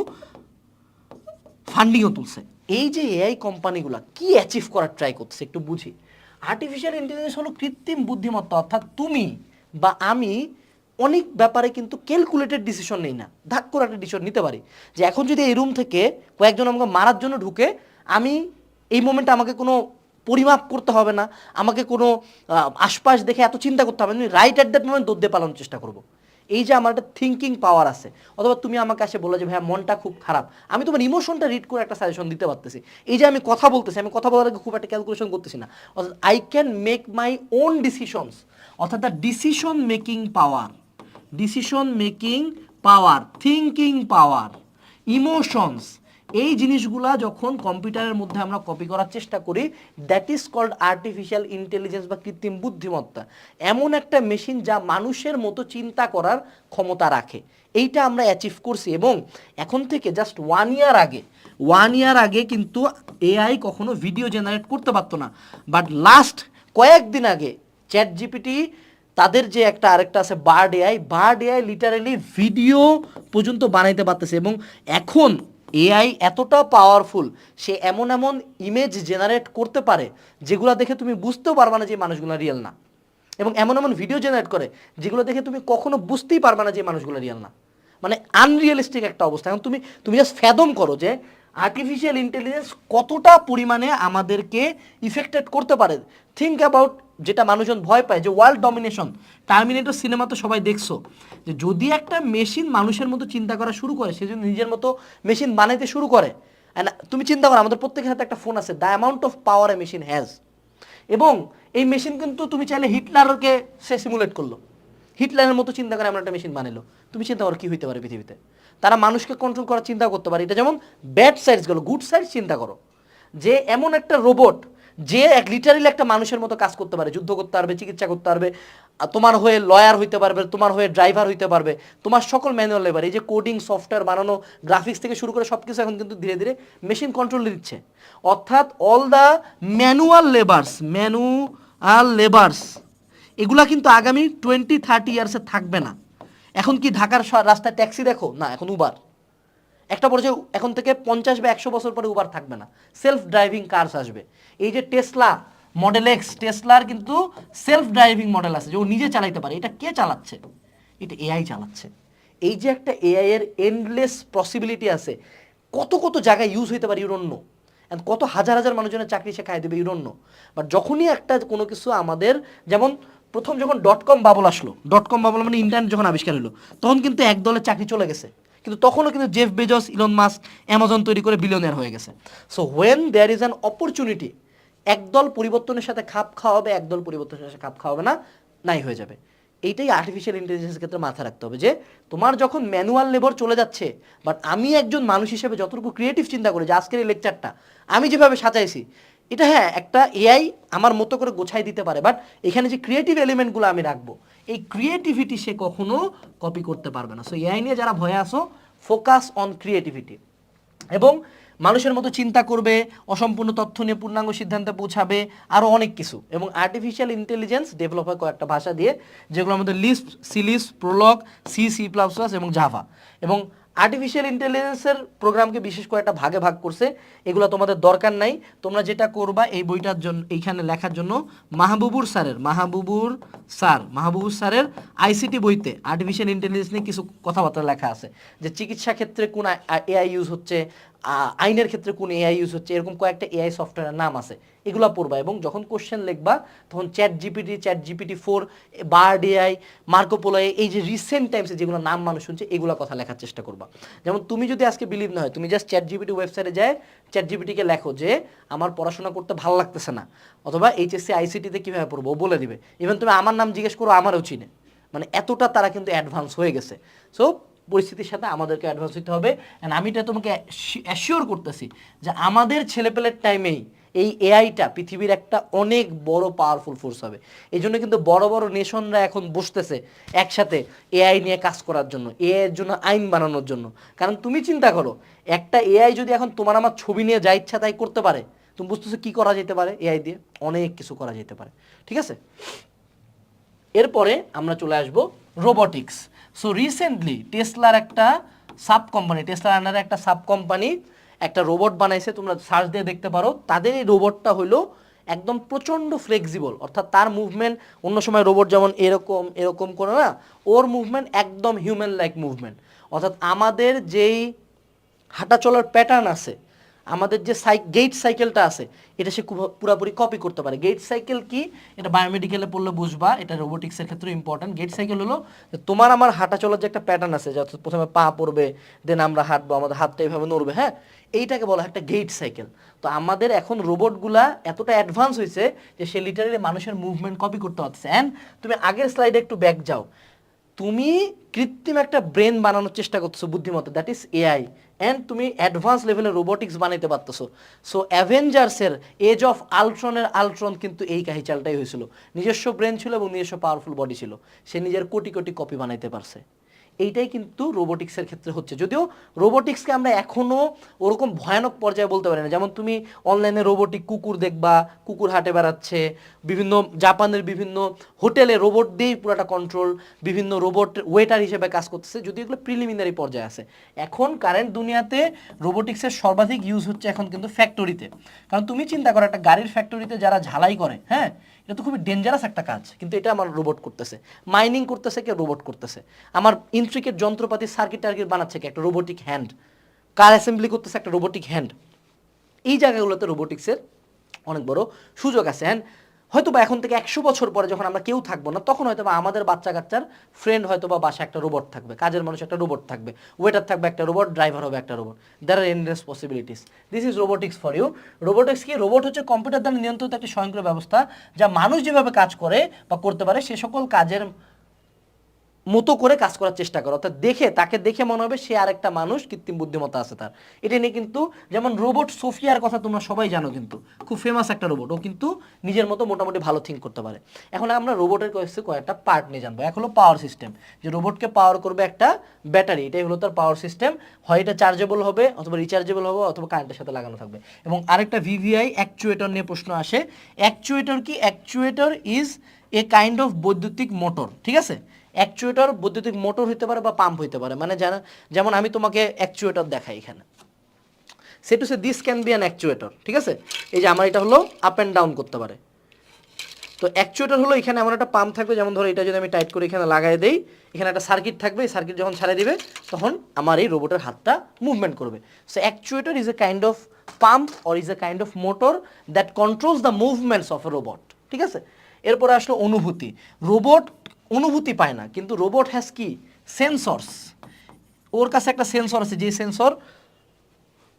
ফান্ডিংও তুলছে। এই যে AI কোম্পানিগুলো কি অ্যাচিভ করার ট্রাই করছে একটু বুঝি। আর্টিফিশিয়াল ইন্টেলিজেন্স হলো কৃত্রিম বুদ্ধিমত্তা, অর্থাৎ তুমি বা আমি অনেক ব্যাপারে কিন্তু ক্যালকুলেটেড ডিসিশন নেই না, ধাক করে একটা ডিসিশন নিতে পারি যে এখন যদি এই রুম থেকে কয়েকজন আমাকে মারার জন্য ঢুকে, আমি এই মোমেন্টে আমাকে কোনো পরিমাপ করতে হবে না, আমাকে কোনো আশপাশ দেখে এত চিন্তা করতে হবে না, আমি রাইট অ্যাট দ্যাট মোমেন্ট দৌড় দিয়ে পালানোর চেষ্টা করবো। এই যে আমার একটা থিঙ্কিং পাওয়ার আছে, অথবা তুমি আমাকে আসে বলো যে ভাইয়া মনটা খুব খারাপ, আমি তোমার ইমোশনটা রিড করে একটা সাজেশন দিতে পারতেছি। এই যে আমি কথা বলতেছি, আমি কথা বলার আগে খুব একটা ক্যালকুলেশন করতেছি না, অর্থাৎ I can make my own decisions, অর্থাৎ the decision making power, decision making power, thinking power, emotions, এই জিনিসগুলা যখন কম্পিউটারের মধ্যে আমরা কপি করার চেষ্টা করি, that is called artificial intelligence বা কৃত্রিম বুদ্ধিমত্তা। এমন একটা মেশিন যা মানুষের মতো চিন্তা করার ক্ষমতা রাখে, এইটা আমরা অ্যাচিভ করছি। এবং এখন থেকে জাস্ট 1 ইয়ার আগে কিন্তু AI কখনো ভিডিও জেনারেট করতে পারতো না, বাট লাস্ট কয়েকদিন আগে চ্যাট জিপিটি তাদের যে আরেকটা আছে বার্ড AI লিটারালি ভিডিও পর্যন্ত বানাইতে পারতেছে। এবং এখন AI এতটা পাওয়ারফুল, সে এমন এমন ইমেজ জেনারেট করতে পারে যেগুলো দেখে তুমি বুঝতেও পারবা না যে মানুষগুলো রিয়েল না, এবং এমন এমন ভিডিও জেনারেট করে যেগুলো দেখে তুমি কখনো বুঝতেই পারবা না যে মানুষগুলো রিয়েল না, মানে আনরিয়েলিস্টিক একটা অবস্থা। এখন তুমি জাস্ট ফ্যাদম করো যে আর্টিফিশিয়াল ইন্টেলিজেন্স কতটা পরিমাণে আমাদেরকে ইফেক্টেড করতে পারে। থিঙ্ক অ্যাবাউট যেটা মানুষজন ভয় পায়, যে ওয়ার্ল্ড ডমিনেশন, টার্মিনেটর সিনেমা তো সবাই দেখছো, যে যদি একটা মেশিন মানুষের মতো চিন্তা করা শুরু করে, সে যদি নিজের মতো মেশিন বানাইতে শুরু করে, তুমি চিন্তা করো আমাদের প্রত্যেকের হাতে একটা ফোন আছে, the amount of power A machine has. এবং এই মেশিন কিন্তু তুমি চাইলে হিটলারকে সে সিমুলেট করলো, হিটলারের মতো চিন্তা করে এমন একটা মেশিন বানালো, তুমি চিন্তা করো কি হইতে পারে পৃথিবীতে। তারা মানুষকে কন্ট্রোল করার চিন্তা করতে পারে, এটা যেমন ব্যাড সাইডস গেলো, গুড সাইডস চিন্তা করো, যে এমন একটা রোবট যে লিটারালি একটা মানুষের মতো কাজ করতে পারে, যুদ্ধ করতে পারবে, চিকিৎসা করতে পারবে, তোমার হয়ে লয়ার হইতে পারবে, তোমার হয়ে ড্রাইভার হইতে পারবে, তোমার সকল ম্যানুয়াল লেবার, এই যে কোডিং, সফটওয়্যার বানানো, গ্রাফিক্স থেকে শুরু করে সব কিছু এখন কিন্তু ধীরে ধীরে মেশিন কন্ট্রোলে দিচ্ছে। অর্থাৎ অল দ্য ম্যানুয়াল লেবার্স এগুলা কিন্তু আগামী 20-30 ইয়ার্সে থাকবে না। এখন কি ঢাকার রাস্তায় ট্যাক্সি দেখো? না, এখন উবার। একটা পর্যায়ে এখন থেকে 50 বা 100 বছর পরে উবার থাকবে না, সেলফ ড্রাইভিং কার্স আসবে। এই যে টেসলা মডেল এক্স, টেসলার কিন্তু সেলফ ড্রাইভিং মডেল আছে যে ও নিজে চালাইতে পারে। এটা কে চালাচ্ছে? এটা এআই চালাচ্ছে। এই যে একটা এআই এর এন্ডলেস পসিবিলিটি আছে, কত কত জায়গায় ইউজ হইতে পারে ইউ ডোন্ট নো, এন্ড কত হাজার হাজার মানুষজনের চাকরি সে খাই দেবে ইউ ডোন্ট নো। বাট যখনই একটা কোনো কিছু আমাদের, যেমন প্রথম যখন .com বাবল আসলো, .com বাবল মানে ইন্টারনেট যখন আবিষ্কার হলো, তখন কিন্তু এক দলের চাকরি চলে গেছে, কিন্তু তখনও কিন্তু Jeff Bezos, Elon Musk, Amazon তৈরি করে বিলিয়নিয়ার হয়ে গেছে। So when there is an opportunity, একদল পরিবর্তনের সাথে খাপ খাওয়াবে, একদল পরিবর্তনের সাথে খাপ খাওয়াবে না, নাই হয়ে যাবে। এইটাই আর্টিফিশিয়াল ইন্টেলিজেন্সের ক্ষেত্রে মাথায় রাখতে হবে, যে তোমার যখন ম্যানুয়াল লেবার চলে যাচ্ছে, বাট আমি একজন মানুষ হিসেবে যতটুকু ক্রিয়েটিভ চিন্তা করি, যে আজকের এই লেকচারটা আমি যেভাবে সাজাইছি, এটা হ্যাঁ একটা এআই আমার মতো করে গোছাই দিতে পারে, বাট এখানে যে ক্রিয়েটিভ এলিমেন্টগুলো আমি রাখবো, এই ক্রিয়েটিভিটি সে কখনো কপি করতে পারবে না। সো এআই নিয়ে যারা ভয়ে আসো, ফোকাস অন ক্রিয়েটিভিটি, এবং মানুষের মতো চিন্তা করবে, অসম্পূর্ণ তথ্য নিয়ে পূর্ণাঙ্গ সিদ্ধান্তে পৌঁছাবে, আরও অনেক কিছু। এবং আর্টিফিশিয়াল ইন্টেলিজেন্স ডেভেলপ হয় কয়েকটা ভাষা দিয়ে, যেগুলো আমাদের লিস্প, সিলিস, প্রোলগ, সি++ এবং জাভা। এবং আর্টিফিশিয়াল ইন্টেলিজেন্সের প্রোগ্রামকে বিশেষ করে একটা ভাগে ভাগ করছে, এগুলো তোমাদের দরকার নাই। তোমরা যেটা করবা, এই বইটার জন্য, এইখানে লেখার জন্য মাহবুবুর স্যারের আইসিটি বইতে আর্টিফিশিয়াল ইন্টেলিজেন্স নিয়ে কিছু কথাবার্তা লেখা আছে, যে চিকিৎসা ক্ষেত্রে কোন এআই ইউজ হচ্ছে, আইনের ক্ষেত্রে কোন এআই ইউজ হচ্ছে, এরকম কয়েকটা এআই সফটওয়্যারের নাম আছে, এগুলো পড়বা। এবং যখন কোশ্চেন লিখবা, তখন chat GPT 4, bird AI, Marco Polo, এই যে রিসেন্ট টাইমসে যেগুলো নাম মানুষ শুনছে, এগুলো কথা লেখার চেষ্টা করবা। যেমন তুমি যদি আজকে বিলিভ না হয়, তুমি জাস্ট চ্যাট জিপিটি ওয়েবসাইটে যায় চ্যাট জিপিটিকে লেখো যে আমার পড়াশোনা করতে ভালো লাগতেছে না, অথবা এইচএসসি আইসিটিতে কীভাবে পড়বো ও বলে দিবে। ইভেন তুমি আমার নাম জিজ্ঞেস করো, আমারও চিনে। মানে এতটা তারা কিন্তু অ্যাডভান্স হয়ে গেছে। সো পরিস্থিতির সাথে আমাদেরকে অ্যাডভান্স হতে হবে। অ্যান্ড আমি এটা তোমাকে অ্যাসিওর করতেছি যে আমাদের ছেলেপেলের টাইমেই এই এআইটা পৃথিবীর একটা অনেক বড় পাওয়ারফুল ফোর্স হবে। এই জন্য কিন্তু বড় বড় নেশনরা এখন বসতেছে একসাথে এআই নিয়ে কাজ করার জন্য, এআই এর জন্য আইন বানানোর জন্য। কারণ তুমি চিন্তা করো, একটা এআই যদি এখন তোমার আমার ছবি নিয়ে যা ইচ্ছা তাই করতে পারে, তুমি বুঝতেছো কি করা যেতে পারে এআই দিয়ে? অনেক কিছু করা যেতে পারে। ঠিক আছে, এরপরে আমরা চলে আসব রোবোটিক্স। সো রিসেন্টলি টেসলার একটা সাব কোম্পানি, টেসলার আন্ডারে একটা সাব কোম্পানি একটা রোবট বানাইছে, তোমরা সার্চ দিয়ে দেখতে পারো। তাদের এই রোবটটা হলো একদম প্রচণ্ড ফ্লেক্সিবল, অর্থাৎ তার মুভমেন্ট, অন্য সময় রোবট যেমন এরকম এরকম করে না, ওর মুভমেন্ট একদম হিউম্যান লাইক মুভমেন্ট। অর্থাৎ আমাদের যেই হাঁটা চলার প্যাটার্ন আছে, আমাদের যে গেট সাইকেলটা আছে, এটা সে পুরোপুরি কপি করতে পারে। গেট সাইকেল কি, এটা বায়োমেডিক্যালে পড়লে বুঝবা, এটা রোবোটিক্সের ক্ষেত্রে ইম্পর্টেন্ট। গেট সাইকেল হলো তোমার আমার হাঁটা চলার যে একটা প্যাটার্ন আছে, যত প্রথমে পা পড়বে, দেন আমরা হাঁটবো, আমাদের হাতটা এইভাবে নড়বে, হ্যাঁ, এইটাকে বলা হয় একটা গেট সাইকেল। তো আমাদের এখন রোবটগুলা এতটা অ্যাডভান্স হয়েছে যে সে লিটারালি মানুষের মুভমেন্ট কপি করতে পারছে। অ্যান্ড তুমি আগের স্লাইডে একটু ব্যাক যাও, তুমি কৃত্রিম একটা ব্রেন বানানোর চেষ্টা করতেছো, বুদ্ধিমত্তা, দ্যাট ইজ এআই, অ্যান্ড তুমি অ্যাডভান্স লেভেলের রোবোটিক্স বানাইতে পারতেছো। সো অ্যাভেঞ্জার্সের এজ অফ আলট্রন কিন্তু এই কাহিচালটাই হয়েছিল। নিজস্ব ব্রেন ছিল এবং নিজস্ব পাওয়ারফুল বডি ছিল, সে নিজের কোটি কোটি কপি বানাইতে পারছে। এইটাই কিন্তু রোবোটিক্সের ক্ষেত্রে হচ্ছে, যদিও রোবোটিক্সকে আমরা এখনও ওরকম ভয়ানক পর্যায়ে বলতে পারি না। যেমন তুমি অনলাইনে রোবোটিক কুকুর দেখবা, কুকুর হাঁটে বেড়াচ্ছে, বিভিন্ন জাপানের বিভিন্ন হোটেলে রোবট দিয়েই পুরোটা কন্ট্রোল, বিভিন্ন রোবট ওয়েটার হিসেবে কাজ করতেছে, যদিও এগুলো প্রিলিমিনারি পর্যায়ে আছে। এখন কারেন্ট দুনিয়াতে রোবোটিক্সের সর্বাধিক ইউজ হচ্ছে এখন কিন্তু ফ্যাক্টরিতে। কারণ তুমি চিন্তা করো, একটা গাড়ির ফ্যাক্টরিতে যারা ঝালাই করে, হ্যাঁ, এটা তো খুবই ডেঞ্জারাস একটা কাজ, কিন্তু এটা আমার রোবট করতেছে। মাইনিং করতেছে কে? রোবট করতেছে। আমার ইন্ট্রিকেট যন্ত্রপাতি সার্কিট টার্কিট বানাচ্ছে কে? একটা রোবোটিক হ্যান্ড। কার অ্যাসেম্বলি করতেছে একটা রোবোটিক হ্যান্ড। এই জায়গাগুলোতে রোবোটিক্সের অনেক বড় সুযোগ আছে। অ্যান্ড হয়তো বা এখন থেকে 100 বছর পরে যখন আমরা কেউ থাকবো না, তখন হয়তো বা আমাদের বাচ্চা কাচ্চার ফ্রেন্ড হয়তো বা বাসা একটা রোবট থাকবে, কাজের মানুষ একটা রোবট থাকবে, ওয়েটার থাকবে একটা রোবট, ড্রাইভার হবে একটা robot. There are endless possibilities. This is robotics for you. Robotics কি? রোবট হচ্ছে কম্পিউটার দ্বারা নিয়ন্ত্রিত একটি স্বয়ংক্রিয় ব্যবস্থা, যা মানুষ যেভাবে কাজ করে বা করতে পারে সে সকল কাজের মতো করে কাজ করার চেষ্টা করো, অর্থাৎ তাকে দেখে মনে হবে সে আরেকটা মানুষ, কৃত্রিম বুদ্ধিমত্তা আছে তার। এটা নিয়ে কিন্তু যেমন রোবট সোফিয়ার কথা তোমরা সবাই জানো, কিন্তু খুব ফেমাস একটা রোবট, ও কিন্তু নিজের মতো মোটামুটি ভালো থিঙ্ক করতে পারে। এখন আমরা রোবটের কয়েকটা পার্ট নিয়ে জানবো। এক হলো পাওয়ার সিস্টেম, যে রোবটকে পাওয়ার করবে একটা ব্যাটারি, এটাই হলো তার পাওয়ার সিস্টেম। হয় এটা চার্জেবল হবে অথবা রিচার্জেবল হবে অথবা কারেন্টের সাথে লাগানো থাকবে। এবং আরেকটা ভিভিআই অ্যাকচুয়েটর নিয়ে প্রশ্ন আসে। অ্যাকচুয়েটর কি? Actuator is a kind of বৈদ্যুতিক মোটর, ঠিক আছে? অ্যাকচুয়েটর বৈদ্যুতিক মোটর হতে পারে বা পাম্প হতে পারে, মানে যেমন আমি তোমাকে অ্যাকচুয়েটর দেখাই এখানে, say to say this can be an actuator, ঠিক আছে? এই যে আমার এটা হলো আপ অ্যান্ড ডাউন করতে পারে। তো অ্যাকচুয়েটর হলো এখানে এমন একটা পাম্প থাকবে, যেমন ধরো এটা যদি আমি টাইট করে এখানে লাগাই দেই, এখানে একটা সার্কিট থাকবে, এই সার্কিট যখন ছাড়ে দিবে তখন আমার এই রোবটের হাতটা মুভমেন্ট করবে। So actuator is a kind of pump or is a kind of motor that controls the movements of A robot, ঠিক আছে? এরপরে আসলো অনুভূতি। রোবট অনুভূতি পায় না, কিন্তু রোবট হ্যাজ কি? সেন্সরস। ওর কাছে একটা সেন্সর আছে, যে সেন্সর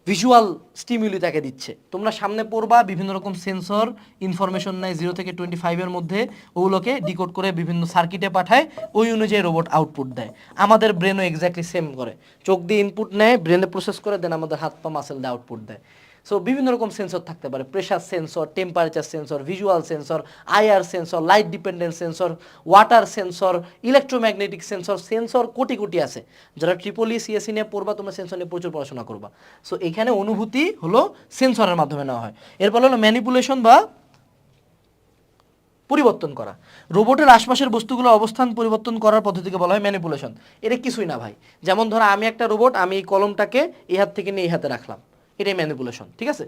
ভিজুয়াল স্টিমিউলি তাকে দিচ্ছে। তোমরা সামনে পড়বা বিভিন্ন রকম সেন্সর ইনফরমেশন নেয় 0 থেকে 25-এর মধ্যে, ওগুলোকে ডিকোড করে বিভিন্ন সার্কিটে পাঠায়, ওই অনুযায়ী রোবট আউটপুট দেয়। আমাদের ব্রেনও এক্স্যাক্টলি সেম করে, চোখ দিয়ে ইনপুট নেয়, ব্রেনে প্রসেস করে, দেন আমাদের হাত পা মাসেল দিয়ে আউটপুট দেয়। সো বিভিন্ন রকম সেন্সর থাকতে পারে, pressure sensor, temperature sensor, visual sensor, IR sensor, light dependent sensor, water sensor, electromagnetic sensor. Sensor crore crore আছে, যারা ট্রিপলি সিএসসি নিয়ে পড়বা তোমরা সেন্সর নিয়ে প্রচুর পড়াশোনা করবা। সো এখানে অনুভূতি হলো সেন্সরের মাধ্যমে নেওয়া হয়। এরপর হলো ম্যানিপুলেশন বা পরিবর্তন করা। রোবটের আশপাশের বস্তুগুলো অবস্থান পরিবর্তন করার পদ্ধতিকে বলা হয় ম্যানিপুলেশন। এটা কিছুই না ভাই, যেমন ধরো আমি একটা রোবট, আমি এই কলমটাকে এই হাত থেকে নিয়ে এই হাতে রাখলাম, এটাই ম্যানিপুলেশন, ঠিক আছে?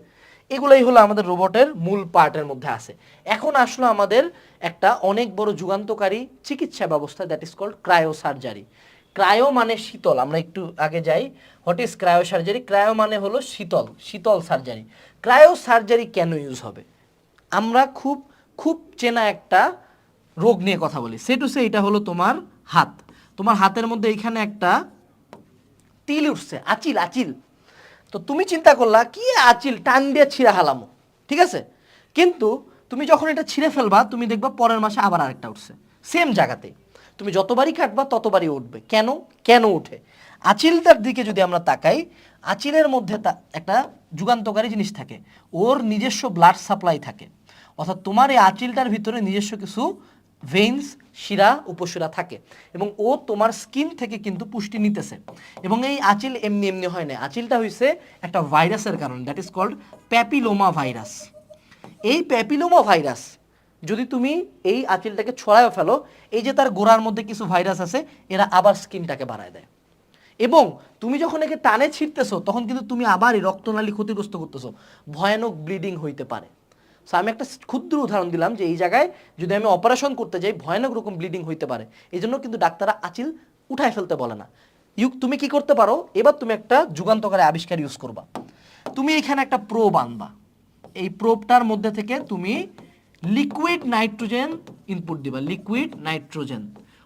এগুলোই হলো আমাদের রোবটের মূল পার্টের মধ্যে আছে। এখন আসলো আমাদের একটা অনেক বড় যুগান্তকারী চিকিৎসা ব্যবস্থা, that is called cryo surgery. Cryo মানে শীতল, আমরা একটু আগে যাই। What is cryo surgery? Cryo মানে হলো শীতল, শীতল সার্জারি। ক্রায়ো সার্জারি কেন ইউজ হবে? আমরা খুব খুব চেনা একটা রোগ নিয়ে কথা বলি, সে টু সে এটা হলো তোমার হাত। তোমার হাতের মধ্যে এইখানে একটা তিল উঠছে, আচিল, আচিল। তো তুমি চিন্তা করলা কি আচিল টান দিয়ে ছিঁড়ে হালামো, ঠিক আছে? কিন্তু তুমি যখন এটা ছিঁড়ে ফেলবা, তুমি দেখবা পরের মাসে আবার আরেকটা উঠছে সেম জায়গাতে। তুমি যতবারই কাটবা ততবারই উঠবে। কেন? কেন উঠে? আচিলটার দিকে যদি আমরা তাকাই, আচিলের মধ্যে একটা যুগান্তকারী জিনিস থাকে, ওর নিজস্ব ব্লাড সাপ্লাই থাকে। অর্থাৎ তোমার এই আচিলটার ভিতরে নিজস্ব কিছু ভেইনস, শিরা, উপশিরা থাকে, এবং ও তোমার স্কিন থেকে কিন্তু পুষ্টি নিতেছে। এবং এই আচিল এমনি এমনি হয় না, আচিলটা হইছে একটা ভাইরাসের কারণে, that is called papilloma virus. এই প্যাপিলোমা ভাইরাস যদি তুমি এই আচিলটাকে ছড়ায় ফেলো, এই যে তার গোড়ার মধ্যে কিছু ভাইরাস আছে, এরা আবার স্কিনটাকে বাড়ায় দেয়। এবং তুমি যখন একে টানে ছিঁড়তেছো, তখন কিন্তু তুমি আবার এই রক্তনালী ক্ষতিগ্রস্ত করতেছো, ভয়ানক ব্লিডিং হইতে পারে। সো আমি একটা ক্ষুদ্র উদাহরণ দিলাম যে এই জায়গায় যদি আমি অপারেশন করতে যাই, ভয়ানক রকম ব্লিডিং হইতে পারে। এই জন্য কিন্তু ডাক্তাররা আচিল উঠায় ফেলতে বলে না। তুমি কি করতে পারো? এবার তুমি একটা যুগান্তকারী আবিষ্কার ইউজ করবা। তুমি এখানে একটা প্রোব আনবা, এই প্রোবটার মধ্যে থেকে তুমি লিকুইড নাইট্রোজেন ইনপুট দিবা, লিকুইড নাইট্রোজেন।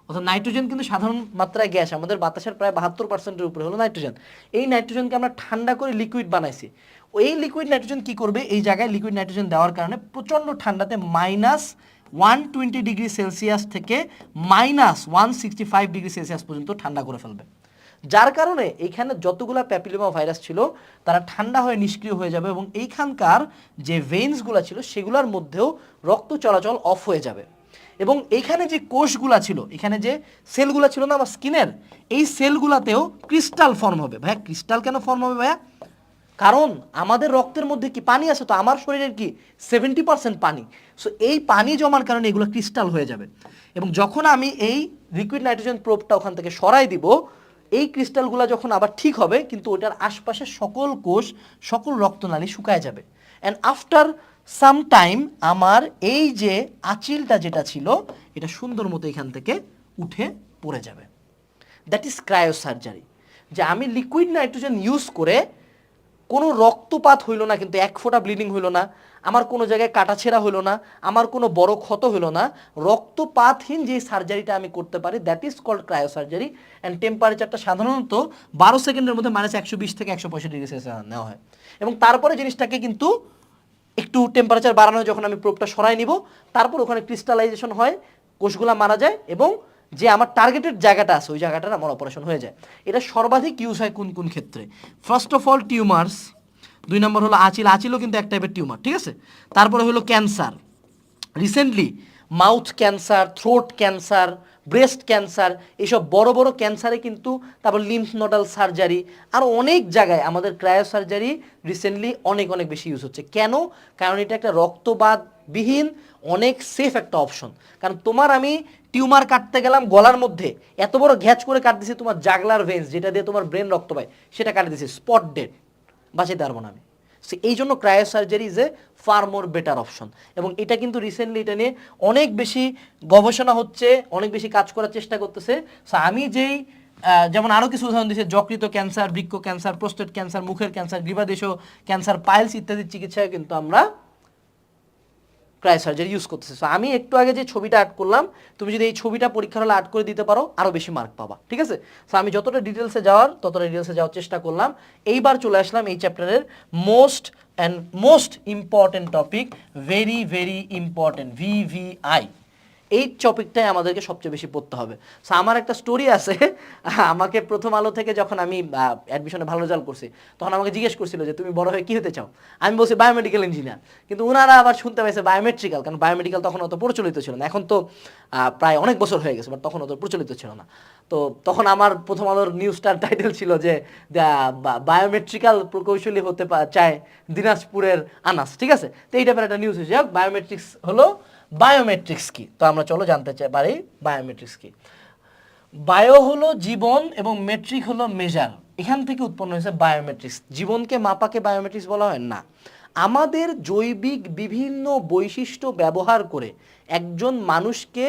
অর্থাৎ নাইট্রোজেন কিন্তু সাধারণ মাত্রায় গ্যাস, আমাদের বাতাসের প্রায় 72%-এর উপরে হলো নাইট্রোজেন। এই নাইট্রোজেনকে আমরা ঠান্ডা করে লিকুইড বানাইছি। এই লিকুইড নাইট্রোজেন কি করবে? এই জায়গায় লিকুইড নাইট্রোজেন দেওয়ার কারণে প্রচণ্ড ঠান্ডাতে -120°C থেকে -165°C পর্যন্ত ঠান্ডা করে ফেলবে। যার কারণে এইখানে যতগুলো প্যাপিলোমা ভাইরাস ছিল তারা ঠান্ডা হয়ে নিষ্ক্রিয় হয়ে যাবে, এবং এইখানকার যে ভেইনসগুলো ছিল সেগুলোর মধ্যেও রক্ত চলাচল অফ হয়ে যাবে। এবং এইখানে যে কোষগুলা ছিল, এখানে যে সেলগুলা ছিল না আমার স্কিনের, এই সেলগুলাতেও ক্রিস্টাল ফর্ম হবে। ভাইয়া ক্রিস্টাল কেন ফর্ম হবে ভাইয়া? কারণ আমাদের রক্তের মধ্যে কি পানি আছে, তো আমার শরীরের কি 70% পানি। সো এই পানি জমার কারণে এগুলো ক্রিস্টাল হয়ে যাবে। এবং যখন আমি এই লিকুইড নাইট্রোজেন প্রোবটা ওখান থেকে সরাই দিব, এই ক্রিস্টালগুলো যখন আবার ঠিক হবে, কিন্তু ওটার আশপাশে সকল কোষ, সকল রক্তনালী শুকায় যাবে। অ্যান্ড আফটার সাম টাইম আমার এই যে আঁচিলটা যেটা ছিল, এটা সুন্দর মতো এখান থেকে উঠে পড়ে যাবে। That is cryo surgery. যে আমি লিকুইড নাইট্রোজেন ইউজ করে কোনো রক্তপাত হইল না, কিন্তু এক ফোঁটা ব্লিডিং হইল না, আমার কোনো জায়গায় কাটাছেঁড়া হইল না, আমার কোনো বড় ক্ষত হইল না, রক্তপাতহীন যে সার্জারিটা আমি করতে পারি, that is called cryo surgery. And টেম্পারেচারটা সাধারণত 12 সেকেন্ডের মধ্যে -120 থেকে 165°C নেওয়া হয়। এবং তারপরে জিনিসটাকে কিন্তু একটু টেম্পারেচার বাড়ানো হয়, যখন আমি প্রোবটা সরাই নিব, তারপর ওখানে ক্রিস্টালাইজেশন হয়, কোষগুলা মারা যায়, এবং যে আমার টার্গেটেড জায়গাটা আছে ওই জায়গাটার আমার অপারেশন হয়ে যায়। এটা সর্বাধিক ইউজ হয় কোন কোন ক্ষেত্রে? ফার্স্ট অফ অল টিউমার্স, 2 নম্বর হলো আঁচিলও কিন্তু এক টাইপের টিউমার, ঠিক আছে। তারপরে হলো cancer, recently mouth cancer, throat cancer, breast cancer, এইসব বড় বড় ক্যান্সারে কিন্তু, তারপর লিম্ফ নোডাল সার্জারি, আর অনেক জায়গায় আমাদের ক্রায়ো সার্জারি রিসেন্টলি অনেক অনেক বেশি ইউজ হচ্ছে। কেন? কারণ এটা একটা রক্তবাদবিহীন অনেক সেফ একটা অপশন। কারণ তোমার আমি টিউমার কাটতে গেলাম গলার মধ্যে, এত বড় ঘ্যাচ করে কাট দিছি তোমার জাগলার ভেন্স, যেটা দিয়ে তোমার ব্রেন রক্ত পায়, সেটা কাটে দিছি, স্পট ডেড, বাঁচাতে পারবো না আমি। সো এই জন্য cryo surgery is a fur more better option. এবং এটা কিন্তু রিসেন্টলি এটা নিয়ে অনেক বেশি গবেষণা হচ্ছে, অনেক বেশি কাজ করার চেষ্টা করতেছে। সো আমি যেই যেমন আরও কিছু উদাহরণ দিয়েছে, যকৃত ক্যান্সার, বৃক্ক ক্যান্সার, প্রোস্টেট ক্যান্সার, মুখের ক্যান্সার, গ্রীবাদেশীয় ক্যান্সার, পাইলস ইত্যাদি চিকিৎসায় কিন্তু আমরা ক্রায়ো সার্জারি ইউজ করতেছে। সো আমি একটু আগে যে ছবিটা আর্ট করলাম, তুমি যদি এই ছবিটা পরীক্ষার হলে আর্ট করে দিতে পারো, আরও বেশি মার্ক পাবা, ঠিক আছে। সো আমি যতটা ডিটেলসে যাওয়ার চেষ্টা করলাম। এইবার চলে আসলাম এই চ্যাপ্টারের most important topic, very very important, VVI। এই টপিকটাই আমাদেরকে সবচেয়ে বেশি পড়তে হবে। সো আমার একটা স্টোরি আছে, আমাকে প্রথম আলো থেকে যখন আমি অ্যাডমিশনে ভালো রেজাল্ট করছি, তখন আমাকে জিজ্ঞেস করছিল যে তুমি বড় হয়ে কী হতে চাও। আমি বলছি বায়োমেডিক্যাল ইঞ্জিনিয়ার, কিন্তু ওনারা আবার শুনতে পাইছে বায়োমেট্রিক্যাল, কারণ বায়োমেডিক্যাল তখন অত প্রচলিত ছিল না। এখন তো প্রায় অনেক বছর হয়ে গেছে, বাট তখন অত প্রচলিত ছিল না। তো তখন আমার প্রথম আলোর নিউজটার টাইটেল ছিল যে বায়োমেট্রিক্যাল প্রকৌশলী হতে চায় দিনাজপুরের আনাস, ঠিক আছে। তো এই টাইপের একটা নিউজ হয়েছে। বায়োমেট্রিক্স হলো, বায়োমেট্রিক্স কি, তো আমরা চলো জানতে চাই পারি বায়োমেট্রিক্স কি। বায়ো হলো জীবন এবং মেট্রিক হলো মেজার, এখান থেকে উৎপন্ন হয়েছে বায়োমেট্রিক্স। জীবনকে মাপাকে বায়োমেট্রিক্স বলা হয় না, আমাদের জৈবিক বিভিন্ন বৈশিষ্ট্য ব্যবহার করে একজন মানুষকে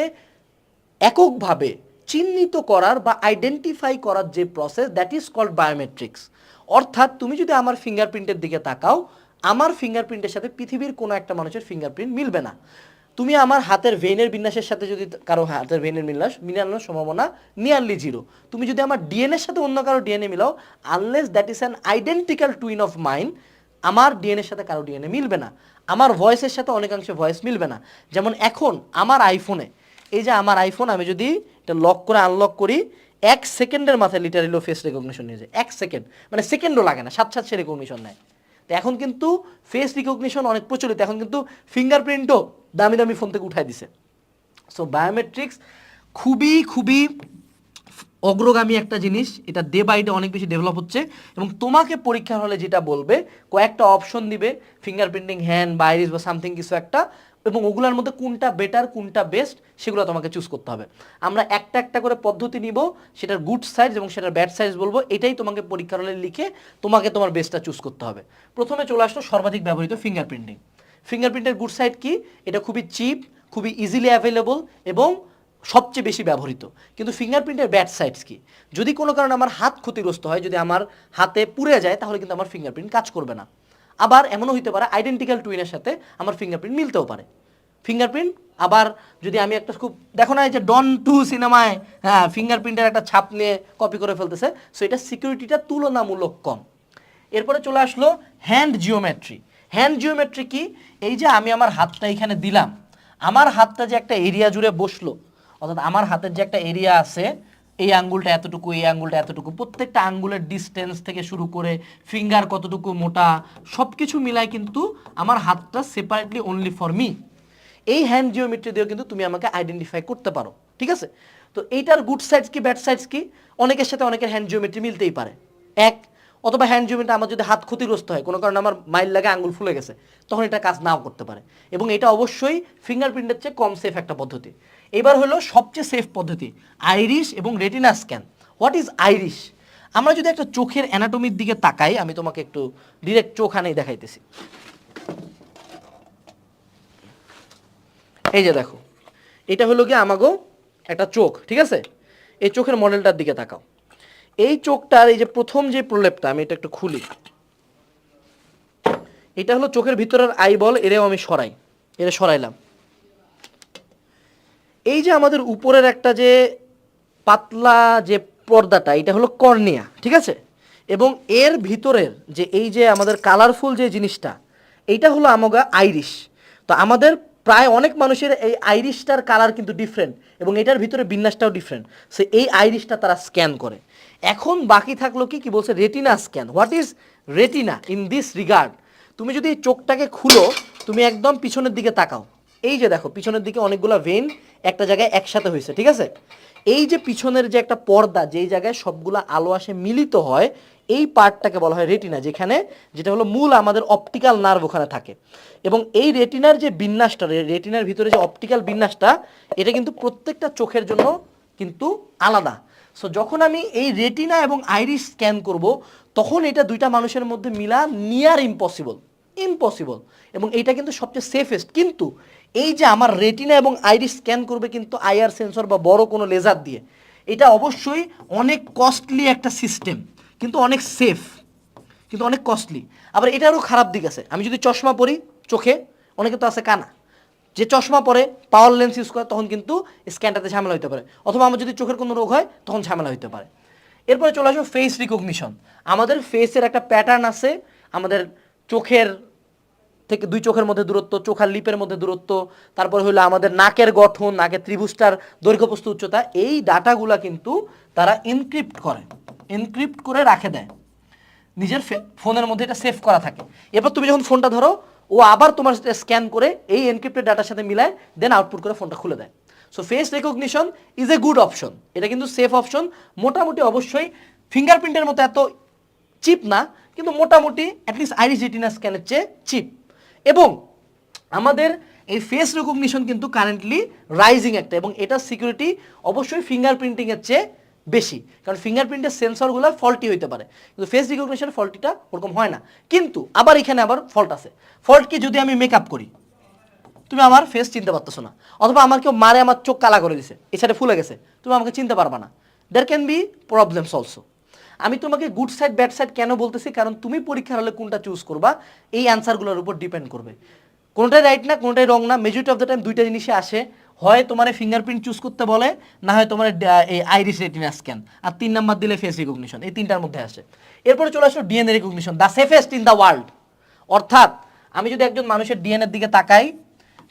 এককভাবে চিহ্নিত করার বা আইডেন্টিফাই করার যে process, that is called biometrics. অর্থাৎ তুমি যদি আমার ফিঙ্গারপ্রিন্টের দিকে তাকাও, আমার ফিঙ্গারপ্রিন্টের সাথে পৃথিবীর কোনো একটা মানুষের ফিঙ্গারপ্রিন্ট মিলবে না। তুমি আমার হাতের ভেইনের বিন্যাসের সাথে যদি কারো হাতের ভেইনের মিলানোর সম্ভাবনা নিয়ারলি জিরো। তুমি যদি আমার ডিএনএর সাথে অন্য কারো ডিএনএ মিলাও, unless that is an identical twin of mind, আমার ডিএনএর সাথে কারো ডিএনএ মিলবে না। আমার ভয়েসের সাথে অনেকাংশে ভয়েস মিলবে না। যেমন এখন আমার আইফোনে, এই যে আমার আইফোন, আমি যদি এটা লক করে আনলক করি, 1 সেকেন্ডের মাথায় লিটারেলি ফেস রেকগনিশন নিয়ে যায়। 1 সেকেন্ড, মানে সেকেন্ডও লাগে না, সাথে সে রেকগনিশন নেয়। তো এখন কিন্তু ফেস রিকগনিশন অনেক প্রচলিত, এখন কিন্তু ফিঙ্গারপ্রিন্টও দামি দামি ফোন থেকে উঠাই দিছে। সো বায়োমেট্রিক্স খুবই খুবই অগ্রগামী একটা জিনিস, এটা ডে বাই ডে অনেক বেশি ডেভেলপ হচ্ছে। এবং তোমাকে পরীক্ষার হলে যেটা বলবে, কয়েকটা অপশন দিবে, ফিঙ্গারপ্রিন্টিং, হ্যান্ড বা আইরিস বা সামথিং কিছু একটা, এবং ওগুলোর মধ্যে কোনটা বেটার কোনটা বেস্ট সেগুলো তোমাকে চুজ করতে হবে। আমরা একটা একটা করে পদ্ধতি নিব, সেটার গুড সাইজ এবং সেটার ব্যাড সাইজ বলবো, এটাই তোমাকে পরীক্ষার হলে লিখে তোমাকে তোমার বেস্টটা চুজ করতে হবে। প্রথমে চলে আসলো সর্বাধিক ব্যবহৃত ফিঙ্গারপ্রিন্টিং। ফিঙ্গারপ্রিন্টের গুড সাইড কি? এটা খুবই চিপ, খুবই ইজিলি অ্যাভেলেবল এবং সবচেয়ে বেশি ব্যবহৃত। কিন্তু ফিঙ্গারপ্রিন্টের ব্যাড সাইডস কি? যদি কোনো কারণে আমার হাত ক্ষতিগ্রস্ত হয়, যদি আমার হাতে পুড়ে যায়, তাহলে কিন্তু আমার ফিঙ্গারপ্রিন্ট কাজ করবে না। আবার এমনও হইতে পারে আইডেন্টিক্যাল টুইনের সাথে আমার ফিঙ্গারপ্রিন্ট মিলতেও পারে। ফিঙ্গারপ্রিন্ট আবার যদি আমি একটা খুব, দেখো না এই যে ডন 2 সিনেমায়, হ্যাঁ, ফিঙ্গারপ্রিন্টের একটা ছাপ নিয়ে কপি করে ফেলতেছে, সো এটা সিকিউরিটিটা তুলনামূলক কম। এরপরে চলে আসলো হ্যান্ড জিওমেট্রি। হ্যান্ড জিওমেট্রি কি? এই যে আমি আমার হাতটা এখানে দিলাম, আমার হাতটা যে একটা এরিয়া জুড়ে বসলো, অর্থাৎ আমার হাতের যে একটা এরিয়া আছে, এই আঙ্গুলটা এতটুকু, এই আঙ্গুলটা এতটুকু, প্রত্যেকটা আঙ্গুলের ডিস্টেন্স থেকে শুরু করে ফিঙ্গার কতটুকু মোটা, সব কিছু মিলাই কিন্তু আমার হাতটা সেপারেটলি অনলি ফর মি। এই হ্যান্ড জিওমেট্রি দিয়েও কিন্তু তুমি আমাকে আইডেন্টিফাই করতে পারো, ঠিক আছে। তো এইটার গুড সাইডস কি, ব্যাড সাইডস কি? অনেকের সাথে অনেকের হ্যান্ড জিওমেট্রি মিলতেই পারে, এক। অথবা হ্যান্ড জিওমেট্রি, আমার যদি হাত ক্ষতিগ্রস্ত হয়, কোনো কারণে আমার মাইল লাগে, আঙ্গুল ফুলে গেছে, তখন এটা কাজ নাও করতে পারে। এবং এটা অবশ্যই ফিঙ্গারপ্রিন্টের চেয়ে কম সেফ একটা পদ্ধতি। এবার হলো সবচেয়ে সেফ পদ্ধতি, আইরিশ এবং retina scan. What is Irish? আমরা যদি একটা চোখের অ্যানাটমির দিকে তাকাই, আমি তোমাকে একটু ডিরেক্ট চোখ আনেই দেখাইতেছি। এই যে দেখো, এটা হলো গিয়ে আমাগো একটা চোখ, ঠিক আছে। এই চোখের মডেলটার দিকে তাকাও। এই চোখটার এই যে প্রথম যে প্রলেপটা, আমি এটা একটু খুলি, এটা হলো চোখের ভিতরের আইবল, এরেও আমি সরাইলাম। এই যে আমাদের উপরের একটা যে পাতলা যে পর্দাটা, এটা হলো কর্নিয়া, ঠিক আছে। এবং এর ভিতরের যে এই যে আমাদের কালারফুল যে জিনিসটা, এইটা হলো আমাগো আইরিশ। তো আমাদের প্রায় অনেক মানুষের এই আইরিশটার কালার কিন্তু ডিফারেন্ট এবং এটার ভিতরে বিন্যাসটাও ডিফারেন্ট, সো এই আইরিশটা তারা স্ক্যান করে। এখন বাকি থাকলো কি কি বলছে retina scan. What is retina in this regard? তুমি যদি চোখটাকে খুলো, তুমি একদম পিছনের দিকে তাকাও, এই যে দেখো পিছনের দিকে অনেকগুলো ভেন একটা জায়গায় একসাথে হয়েছে, ঠিক আছে? এই যে পিছনের যে একটা পর্দা, যেই জায়গায় সবগুলা আলো আসে মিলিত হয়, এই পার্টটাকে বলা হয় রেটিনা, যেখানে যেটা হলো মূল আমাদের অপটিক্যাল নার্ভ ওখানে থাকে। এবং এই রেটিনার যে বিন্যাসটা, রেটিনার ভিতরে যে অপটিক্যাল বিন্যাসটা, এটা কিন্তু প্রত্যেকটা চোখের জন্য কিন্তু আলাদা। সো যখন আমি এই রেটিনা এবং আইরিশ স্ক্যান করব, তখন এটা দুইটা মানুষের মধ্যে মিলা নিয়ার ইম্পসিবল, ইম্পসিবল। এবং এইটা কিন্তু সবচেয়ে সেফেস্ট। কিন্তু এই যে আমার রেটিনা এবং আইরিশ স্ক্যান করবে কিন্তু আইআর সেন্সর বা বড় কোনো লেজার দিয়ে, এটা অবশ্যই অনেক কস্টলি একটা সিস্টেম, কিন্তু অনেক সেফ, কিন্তু অনেক কস্টলি। আবার এটারও খারাপ দিক আছে। আমি যদি চশমা পরি চোখে, অনেকে তো আছে কানা, যে চশমা পরে পাওয়ার লেন্স ইউজ করে, তখন কিন্তু স্ক্যানটাতে ঝামেলা হতে পারে, অথবা আমার যদি চোখের কোনো রোগ হয় তখন ঝামেলা হতে পারে। এরপরে চলে আসো ফেস রিকগনিশন। আমাদের ফেসের একটা প্যাটার্ন আছে, আমাদের চোখের থেকে দুই চোখের মধ্যে দূরত্ব, চোখার লিপের মধ্যে দূরত্ব, তারপরে হলো আমাদের নাকের গঠন, নাকের ত্রিভুজটার দৈর্ঘ্য প্রস্থ উচ্চতা, এই ডাটাগুলা কিন্তু তারা এনক্রিপ্ট করে, এনক্রিপ্ট করে রাখে দেয় নিজের ফোনের মধ্যে, এটা সেভ করা থাকে। এরপর তুমি যখন ফোনটা ধরো, ও আবার তোমার স্ক্যান করে এই এনক্রিপ্টেড ডাটার সাথে মিলায় দেন আউটপুট করে ফোনটা খুলে দেয়। So face recognition is a good option, এটা কিন্তু সেফ অপশন। মোটামুটি অবশ্যই ফিঙ্গারপ্রিন্টের মতো এত চিপ না, কিন্তু মোটামুটি অ্যাটলিস্ট আইরিশ রেটিনা স্ক্যানের চেয়ে চিপ। এবং আমাদের এই ফেস রেকগনিশন কিন্তু কারেন্টলি রাইজিং একটা, এবং এটা সিকিউরিটি অবশ্যই ফিঙ্গারপ্রিন্টিংয়ের চেয়ে বেশি, কারণ ফিঙ্গারপ্রিন্টের সেন্সরগুলো ফল্টি হইতে পারে, কিন্তু ফেস রিকগনিশনের ফল্টিটা ওরকম হয় না। কিন্তু আবার এখানে আবার ফল্ট আছে। ফল্ট কি? যদি আমি মেকআপ করি, তুমি আমার ফেস চিনতে পারতেছো না, অথবা আমার কেউ মারে আমার চোখ কালা করে দিছে, এছাড়া ফুলে গেছে, তুমি আমাকে চিনতে পারবা না। There can be problems also. আমি তোমাকে গুড সাইড ব্যাড সাইড কেন বলতেছি, কারণ তুমি পরীক্ষার হলে কোনটা চুজ করবা এই অ্যান্সারগুলোর উপর ডিপেন্ড করবে। কোনটাই রাইট না, কোনটাই রং না, মেজরিটি অফ দ্য টাইম দুইটা জিনিসে আসে, হয় তোমার ফিঙ্গারপ্রিন্ট চুজ করতে বলে, না হয় তোমার এই আইরিশ রেটিনা স্ক্যান, আর 3 নাম্বার দিলে ফেস রিকগনিশন, এই তিনটার মধ্যে আসে। এরপরে চলে আসলো DNA recognition, the safest in the world. অর্থাৎ আমি যদি একজন মানুষের ডিএনএর দিকে তাকাই,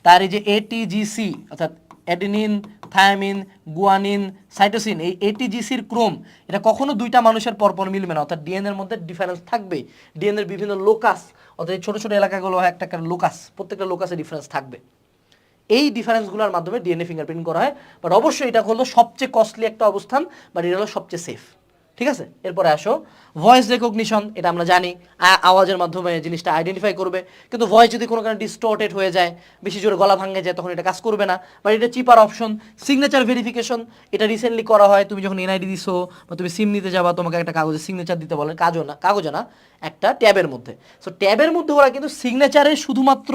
তার এই যে এটিজিসি অর্থাৎ অ্যাডেনিন, থায়ামিন, গুয়ানিন, সাইটোসিন, এই এটিজিসির ক্রোম, এটা কখনো দুইটা মানুষের পরপর মিলবে না, অর্থাৎ ডিএনএর মধ্যে ডিফারেন্স থাকবে। ডিএনএর বিভিন্ন লোকাস, অর্থাৎ ছোটো ছোটো এলাকাগুলো একটা লোকাস, প্রত্যেকটা লোকাসে ডিফারেন্স থাকবে। এই ডিফারেন্সগুলোর মাধ্যমে ডিএনএ ফিঙ্গারপ্রিন্ট করা হয়। বাট অবশ্যই এটা হলো সবচেয়ে কস্টলি একটা অবস্থান, বাট এটা হলো সবচেয়ে সেফ, ঠিক আছে? এরপরে আসো ভয়েস রেকগনিশন। এটা আমরা জানি আওয়াজের মাধ্যমে জিনিসটা আইডেন্টিফাই করবে, কিন্তু ভয়েস যদি কোনো কারণে ডিস্টর্টেড হয়ে যায়, বেশি জোরে গলা ভাঙে যায়, তখন এটা কাজ করবে না। বাট এটা চিপার অপশন। সিগনেচার ভেরিফিকেশন, এটা রিসেন্টলি করা হয়। তুমি যখন এনআইডি দিছো বা তুমি সিম নিতে যাবা, তোমাকে একটা কাগজে সিগনেচার দিতে বলে, কাগজে না, একটা ট্যাবের মধ্যে। সো ট্যাবের মধ্যে ওরা কিন্তু সিগনেচারে শুধুমাত্র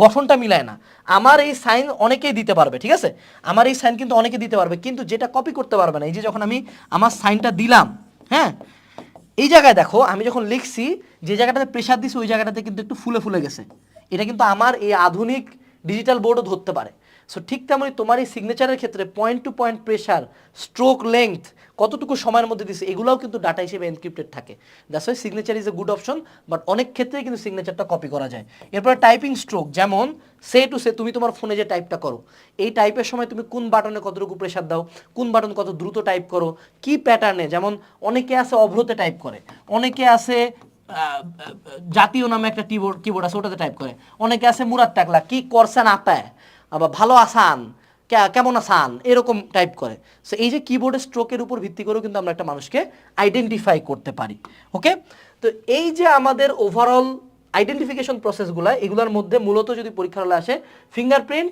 গঠনটা মিলায় না, আমার এই সাইন অনেকেই দিতে পারবে, ঠিক আছে? আমার এই সাইন কিন্তু অনেকে দিতে পারবে, কিন্তু যেটা কপি করতে পারবে না, এই যে যখন আমি আমার সাইনটা দিলাম, হ্যাঁ, এই জায়গায় দেখো আমি যখন লিখছি, যে জায়গাটাতে প্রেশার দিছি ওই জায়গাটাতে কিন্তু একটু ফুলে ফুলে গেছে। এটা কিন্তু আমার এই আধুনিক ডিজিটাল বোর্ডও ধরতে পারে। সো ঠিক তেমনই তোমার এই সিগনেচারের ক্ষেত্রে point to point pressure, stroke length, কতটুকু সময়ের মধ্যে দিছে, এগুলোও কিন্তু ডাটা হিসেবে এনক্রিপ্টেড থাকে। That's why signature is a good option, but অনেক ক্ষেত্রেই কিন্তু সিগনেচারটা কপি করা যায়। এরপরে টাইপিং স্ট্রোক, যেমন সে টু সে, তুমি তোমার ফোনে যে টাইপটা করো, এই টাইপের সময় তুমি কোন বাটনে কতটুকু প্রেশার দাও, কোন বাটন কত দ্রুত টাইপ করো, কি প্যাটার্নে, যেমন অনেকে আছে অভ্রতে টাইপ করে, অনেকে আছে জাতীয় নামে একটা কিবোর্ড আছে ওটাতে টাইপ করে, অনেকে আছে মুরাদ টাকলা কি করছেন আপায়, আবার ভালো আসান, কেমন আসান, এরকম টাইপ করে। সো এই যে কিবোর্ডের স্ট্রোকের উপর ভিত্তি করেও কিন্তু আমরা একটা মানুষকে আইডেন্টিফাই করতে পারি। ওকে, তো এই যে আমাদের ওভারঅল আইডেন্টিফিকেশন প্রসেসগুলো, এগুলোর মধ্যে মূলত যদি পরীক্ষার হলে আসে ফিঙ্গারপ্রিন্ট,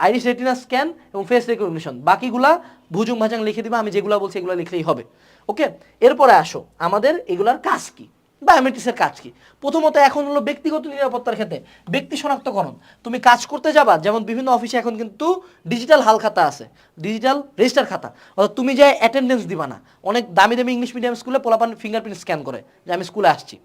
আইরিশ রেটিনা স্ক্যান এবং ফেস রিকগনিশন, বাকিগুলা ভুজুং ভাজাং লিখে দিবা, আমি যেগুলো বলছি এগুলো লিখলেই হবে। ওকে, এরপরে আসো আমাদের এগুলার কাজ কি, বায়োমেট্রিক্সের কাজ কি। প্রথমত এখন হলো ব্যক্তিগত নিরাপত্তার ক্ষেত্রে ব্যক্তি শনাক্তকরণ। তুমি কাজ করতে যাবা, যেমন বিভিন্ন অফিসে এখন কিন্তু ডিজিটাল হাল খাতা আছে, ডিজিটাল রেজিস্টার খাতা, অর্থাৎ তুমি যে অ্যাটেন্ডেন্স দিবা না, অনেক দামি দামি ইংলিশ মিডিয়াম স্কুলে পোলাপান ফিঙ্গারপ্রিন্ট স্ক্যান করে যে আমি স্কুলে আসছি,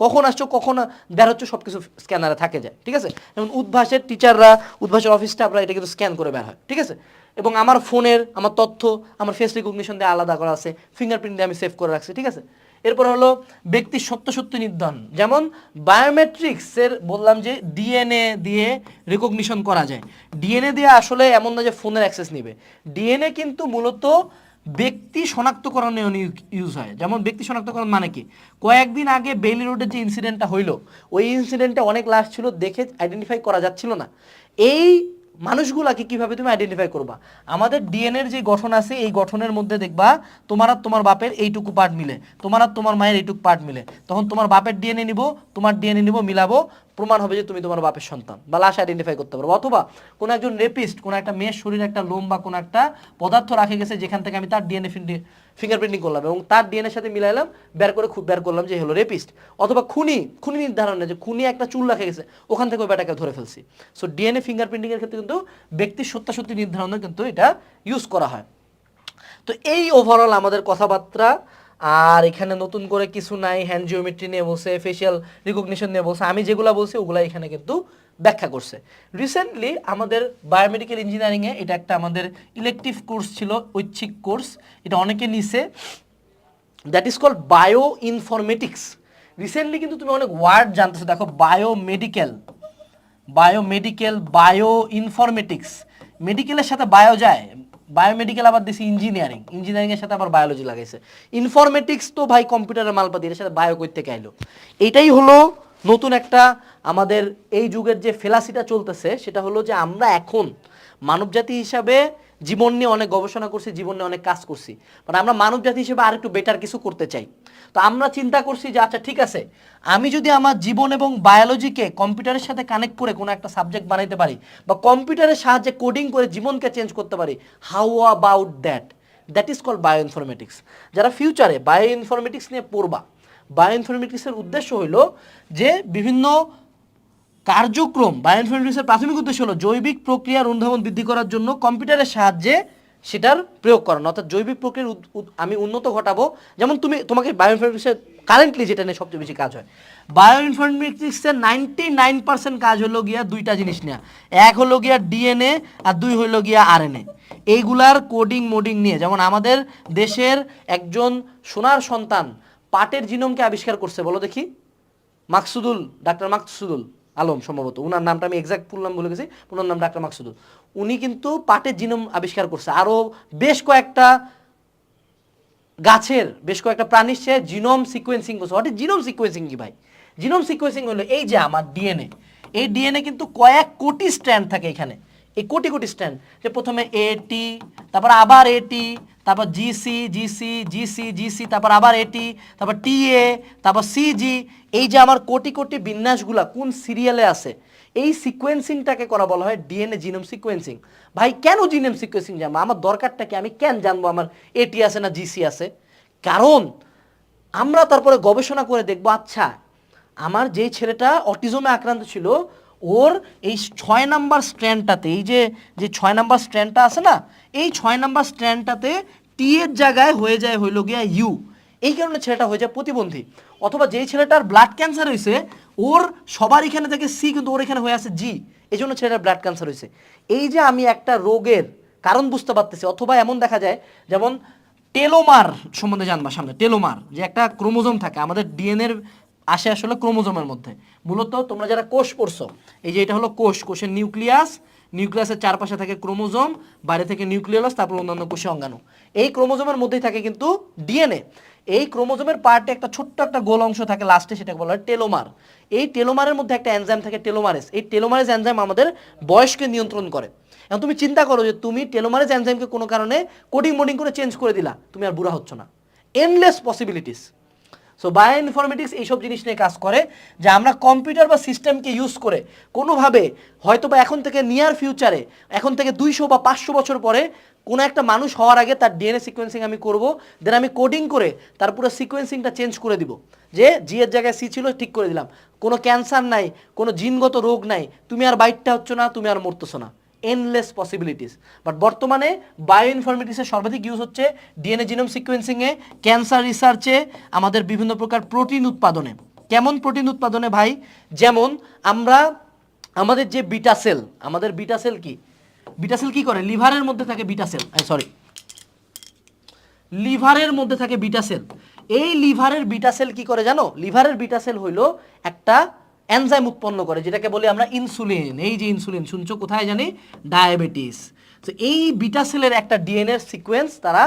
কখন আসছো, কখন বের হচ্ছে, সব কিছু স্ক্যানারে থাকে যায়, ঠিক আছে? যেমন উদ্ভাসের টিচাররা, উদ্ভাসের অফিস স্টাফরা এটা কিন্তু স্ক্যান করে বের হয়, ঠিক আছে? এবং আমার ফোনের আমার তথ্য আমার ফেস রিকগনিশন দিয়ে আলাদা করা আছে, ফিঙ্গারপ্রিন্ট দিয়ে আমি সেভ করে রাখছি, ঠিক আছে? এরপর হলো ব্যক্তির সত্য নির্ধারণ, যেমন বায়োমেট্রিক্সের বললাম যে ডিএনএ দিয়ে রেকগনিশন করা যায়। ডিএনএ দিয়ে আসলে এমন না যে ফোনের অ্যাক্সেস নিবে, ডিএনএ কিন্তু মূলত ব্যক্তি শনাক্তকরণে ইউজ হয়। যেমন ব্যক্তি শনাক্তকরণ মানে কি, কয়েকদিন আগে বেইলি রোডের যে ইনসিডেন্টটা হইলো, ওই ইনসিডেন্টে অনেক লাশ ছিল, দেখে আইডেন্টিফাই করা যাচ্ছিল না। এই মানুষগুলাকে কিভাবে তুমি আইডেন্টিফাই করবা? আমাদের ডিএনএর যে গঠন আছে, এই গঠনের মধ্যে দেখবা তোমার আর তোমার বাপের এইটুকু পার্ট মিলে, তোমার আর তোমার মায়ের এইটুকু পার্ট মিলে, তখন তোমার বাপের ডিএনএ নিব, তোমার ডিএনএ নিব, মিলাবো, প্রমাণ হবে যে তুমি তোমার বাপের সন্তান, বা লাশ আইডেন্টিফাই করতে পারবো। অথবা কোনো একজন রেপিস্ট কোনো একটা মেয়ের শরীরে একটা লোম বা কোনো একটা পদার্থ রাখে গেছে, যেখান থেকে আমি তার ডিএনএ ফিঙ্গারপ্রিন্টিং করলাম এবং তার ডিএনএর সাথে মিলাইলাম, বের করলাম যে হলো রেপিস্ট। অথবা খুনি নির্ধারণে যে খুনি একটা চুল রাখে গেছে, ওখান থেকে ওই ব্যাটাকে ধরে ফেলছি। সো ডিএনএ ফিঙ্গারপ্রিন্টিং এর ক্ষেত্রে কিন্তু ব্যক্তির সত্যাসত্যি নির্ধারণে কিন্তু এটা ইউজ করা হয়। তো এই ওভারঅল আমাদের কথাবার্তা। আর এখানে নতুন করে কিছু নাই, হ্যান্ড জিওমেট্রি নিয়ে বলছে, ফেশিয়াল রিকগনিশন নিয়ে বলছে, আমি যেগুলো বলছি ওগুলা এখানে কিন্তু ব্যাখ্যা করছে। রিসেন্টলি আমাদের বায়োমেডিক্যাল ইঞ্জিনিয়ারিংয়ে এটা একটা আমাদের ইলেকটিভ কোর্স ছিল, ঐচ্ছিক কোর্স, এটা অনেকে নিছে, that is called bio informatics. Recently কিন্তু তুমি অনেক ওয়ার্ড জানতেছো, দেখো বায়োমেডিক্যাল, বায়ো ইনফরমেটিক্স, মেডিকেলের সাথে বায়ো যায়, বায়োমেডিক্যাল আবার দিছি ইঞ্জিনিয়ারিং এর সাথে আবার বায়োলজি লাগাইছে। ইনফরমেটিক্স তো ভাই কম্পিউটারের মালপাতি, এর সাথে বায়ো কই থেকে আইলো? এইটাই হলো নতুন একটা আমাদের এই যুগের যে ফেলাসিটা চলতেছে, সেটা হলো যে আমরা এখন মানবজাতি হিসাবে জীবন নিয়ে অনেক গবেষণা করছি, জীবন নিয়ে অনেক কাজ করছি, বাট আমরা মানবজাতি হিসেবে আর একটু বেটার কিছু করতে চাই। তো আমরা চিন্তা করছি যে আচ্ছা ঠিক আছে, আমি যদি আমার জীবন এবং বায়োলজিকে কম্পিউটারের সাথে কানেক্ট করে কোনো একটা সাবজেক্ট বানাইতে পারি, বা কম্পিউটারের সাহায্যে কোডিং করে জীবনকে চেঞ্জ করতে পারি, how about that is called bio informatics. যারা ফিউচারে বায়ো ইনফরমেটিক্স নিয়ে পড়বা, বায়ো ইনফরমেটিক্সের উদ্দেশ্য হলো যে বিভিন্ন কার্যক্রম, বায়ো ইনফরমেটিক্সের প্রাথমিক উদ্দেশ্য হলো জৈবিক প্রক্রিয়ার অনুধাবন বৃদ্ধি করার জন্য কম্পিউটারের সাহায্যে সেটার প্রয়োগ করানো, অর্থাৎ জৈবিক প্রক্রিয়ার আমি উন্নত ঘটাবো। যেমন তোমাকে বায়ো ইনফরমেটিক্সের কারেন্টলি যেটা নিয়ে সবচেয়ে বেশি কাজ হয়, বায়ো ইনফরমেটিক্সের 99% কাজ হলো গিয়া দুইটা জিনিস নেওয়া, এক হলো গিয়া ডিএনএ আর দুই হলো গিয়া আরএনএ। এইগুলার কোডিং মোডিং নিয়ে, যেমন আমাদের দেশের একজন সোনার সন্তান পাটের জিনোমকে আবিষ্কার করছে, বলো দেখি, ডাক্তার মাকসুদুল আলম সম্ভবত, ওনার নামটা আমি এক্সাক্ট ফুল নাম ভুলে গেছি, ওনার নাম ডাক্তার মাকসুদুল। উনি কিন্তু পাটের জিনোম আবিষ্কার করছে, আরও বেশ কয়েকটা গাছের, বেশ কয়েকটা প্রাণীর সে জিনোম সিকোয়েন্সিং করছে। হোয়াট ইজ জিনোম সিকোয়েন্সিং কি ভাই? জিনোম সিকোয়েন্সিং হলো এই যে আমার ডিএনএ, এই ডিএনএ কিন্তু কয়েক কোটি স্ট্র্যান্ড থাকে এখানে, এই কোটি স্ট্র্যান্ড, যে প্রথমে এটি, তারপর আবার এটি, তারপর জিসি, তারপর আবার এটি, তারপর টিএ, তারপর সিজি, এই যে আমার কোটি বিন্যাসগুলা কোন সিরিয়ালে আছে, এই সিকোয়েন্সিংটাকে করা বলা হয় ডিএনএ জিনোম সিকোয়েন্সিং। ভাই কেন জিনোম সিকোয়েন্সিং জানবো? আমার দরকারটা কি? আমি কেন জানবো আমার এটি আছে না জিসি আছে? কারণ আমরা তারপরে গবেষণা করে দেখবো, আচ্ছা আমার যেই ছেলেটা অটিজমে আক্রান্ত ছিল, ওর এই 6 নাম্বার স্ট্র্যান্ডটাতে, এই যে 6 নাম্বার স্ট্র্যান্ডটা আছে না, এই 6 নাম্বার স্ট্র্যান্ডটাতে টি এর জায়গায় হইল গিয়া ইউ, এই কারণে ছেলেটা হয়ে যায় প্রতিবন্ধী। অথবা যেই ছেলেটার ব্লাড ক্যান্সার হয়েছে, ওর সবার এখানে থেকে সি, কিন্তু ওর এখানে হয়ে আছে জি, এই জন্য ছেলেটার ব্লাড ক্যান্সার হয়েছে। এই যে আমি একটা রোগের কারণ বুঝতে পারতেছি। অথবা এমন দেখা যায়, যেমন টেলোমার সম্বন্ধে জানবা সামনে, টেলোমার যে একটা ক্রোমোজোম থাকে আমাদের ডিএনএর, আসে আসলে ক্রোমোজোমের মধ্যে। মূলত তোমরা যারা কোষ পড়ছো, এই যে এটা হলো কোষের নিউক্লিয়াসের চারপাশে থাকে ক্রোমোজোম, বাইরে থেকে নিউক্লিয়াস, তারপর অন্যান্য কোষে অঙ্গাণু। এই ক্রোমোজোমের মধ্যেই থাকে কিন্তু ডিএনএ। এই ক্রোমোজোমের পার্টে একটা ছোট্ট একটা গোল অংশ থাকে লাস্টে, সেটাকে বলা হয় টেলোমার। এই টেলোমারের মধ্যে একটা এনজাইম থাকে টেলোমারেজ। এই টেলোমারেজ এনজাইম আমাদের বয়সকে নিয়ন্ত্রণ করে। এখন তুমি চিন্তা করো যে তুমি টেলোমারেজ এনজাইমকে কোনো কারণে কোডিং মোডিং করে চেঞ্জ করে দিলা, তুমি আর বুড়া হচ্ছ না। Endless possibilities. So bio informatics এইসব জিনিস নিয়ে কাজ করে, যে আমরা কম্পিউটার বা সিস্টেমকে ইউজ করে কোনোভাবে হয়তো বা এখন থেকে নিয়ার ফিউচারে, এখন থেকে 200 বা 500 বছর পরে কোনো একটা মানুষ হওয়ার আগে তার ডিএনএ সিকোয়েন্সিং আমি করব, দেন আমি কোডিং করে তার পুরো সিকোয়েন্সিংটা চেঞ্জ করে দিব, যে জি এর জায়গায় সি ছিল ঠিক করে দিলাম, কোনো ক্যান্সার নাই, কোনো জিনগত রোগ নাই, তুমি আর বাইটটা হচ্ছ না, তুমি আর মরতেছো না। Endless possibilities. বাট বর্তমানে বায়ো ইনফরমেটিক্সের সর্বাধিক ইউজ হচ্ছে ডিএনএ জিনোম সিকোয়েন্সিংয়ে, ক্যান্সার রিসার্চে, আমাদের বিভিন্ন প্রকার প্রোটিন উৎপাদনে। কেমন প্রোটিন উৎপাদনে ভাই? যেমন আমাদের যে বিটা সেল, আমাদের বিটা সেল কি করে? লিভারের মধ্যে থাকে বিটা সেল, লিভারের মধ্যে থাকে বিটা সেল। এই লিভারের বিটা সেল কি করে জানো? লিভারের বিটা সেল হইলো একটা এনজাইম উৎপন্ন করে যেটাকে বলি আমরা ইনসুলিন। এই যে ইনসুলিন শুনছো কোথায় জানি? ডায়াবেটিস। তো এই বিটা সেলের একটা ডিএনএ সিকোয়েন্স তারা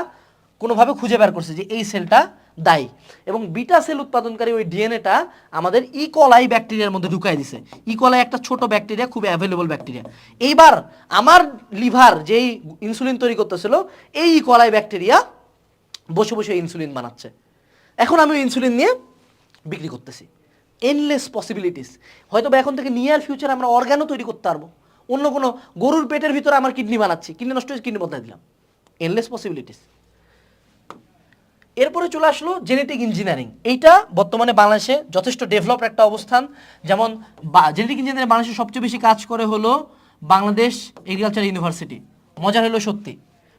কোনোভাবে খুঁজে বের করছে যে এই সেলটা দায়ী, এবং বিটা সেল উৎপাদনকারী ওই ডিএনএটা আমাদের ইকোলাই ব্যাকটেরিয়ার মধ্যে ঢুকাই দিছে। ইকোলাই একটা ছোট ব্যাকটেরিয়া, খুব অ্যাভেলেবল ব্যাকটেরিয়া। এইবার আমার লিভার যেই ইনসুলিন তৈরি করতেছিল, এই ইকোলাই ব্যাকটেরিয়া বসে বসে ইনসুলিন বানাচ্ছে। এখন আমি ইনসুলিন নিয়ে বিক্রি করতেছি। Endless possibilities. হয়তো বা এখন থেকে নিয়ার ফিউচার আমরা অর্গানও তৈরি করতে পারবো। অন্য কোনো গরুর পেটের ভিতরে আমার কিডনি বানাচ্ছি, কিডনি নষ্ট হয়েছে, কিডনি বদলাই দিলাম। Endless possibilities. এরপরে চলে আসলো জেনেটিক ইঞ্জিনিয়ারিং। এইটা বর্তমানে বাংলাদেশে যথেষ্ট ডেভেলপড একটা অবস্থান। যেমন জেনেটিক ইঞ্জিনিয়ারিং বাংলাদেশে সবচেয়ে বেশি কাজ করে হলো বাংলাদেশ এগ্রিকালচার ইউনিভার্সিটি। মজার হলো সত্যি,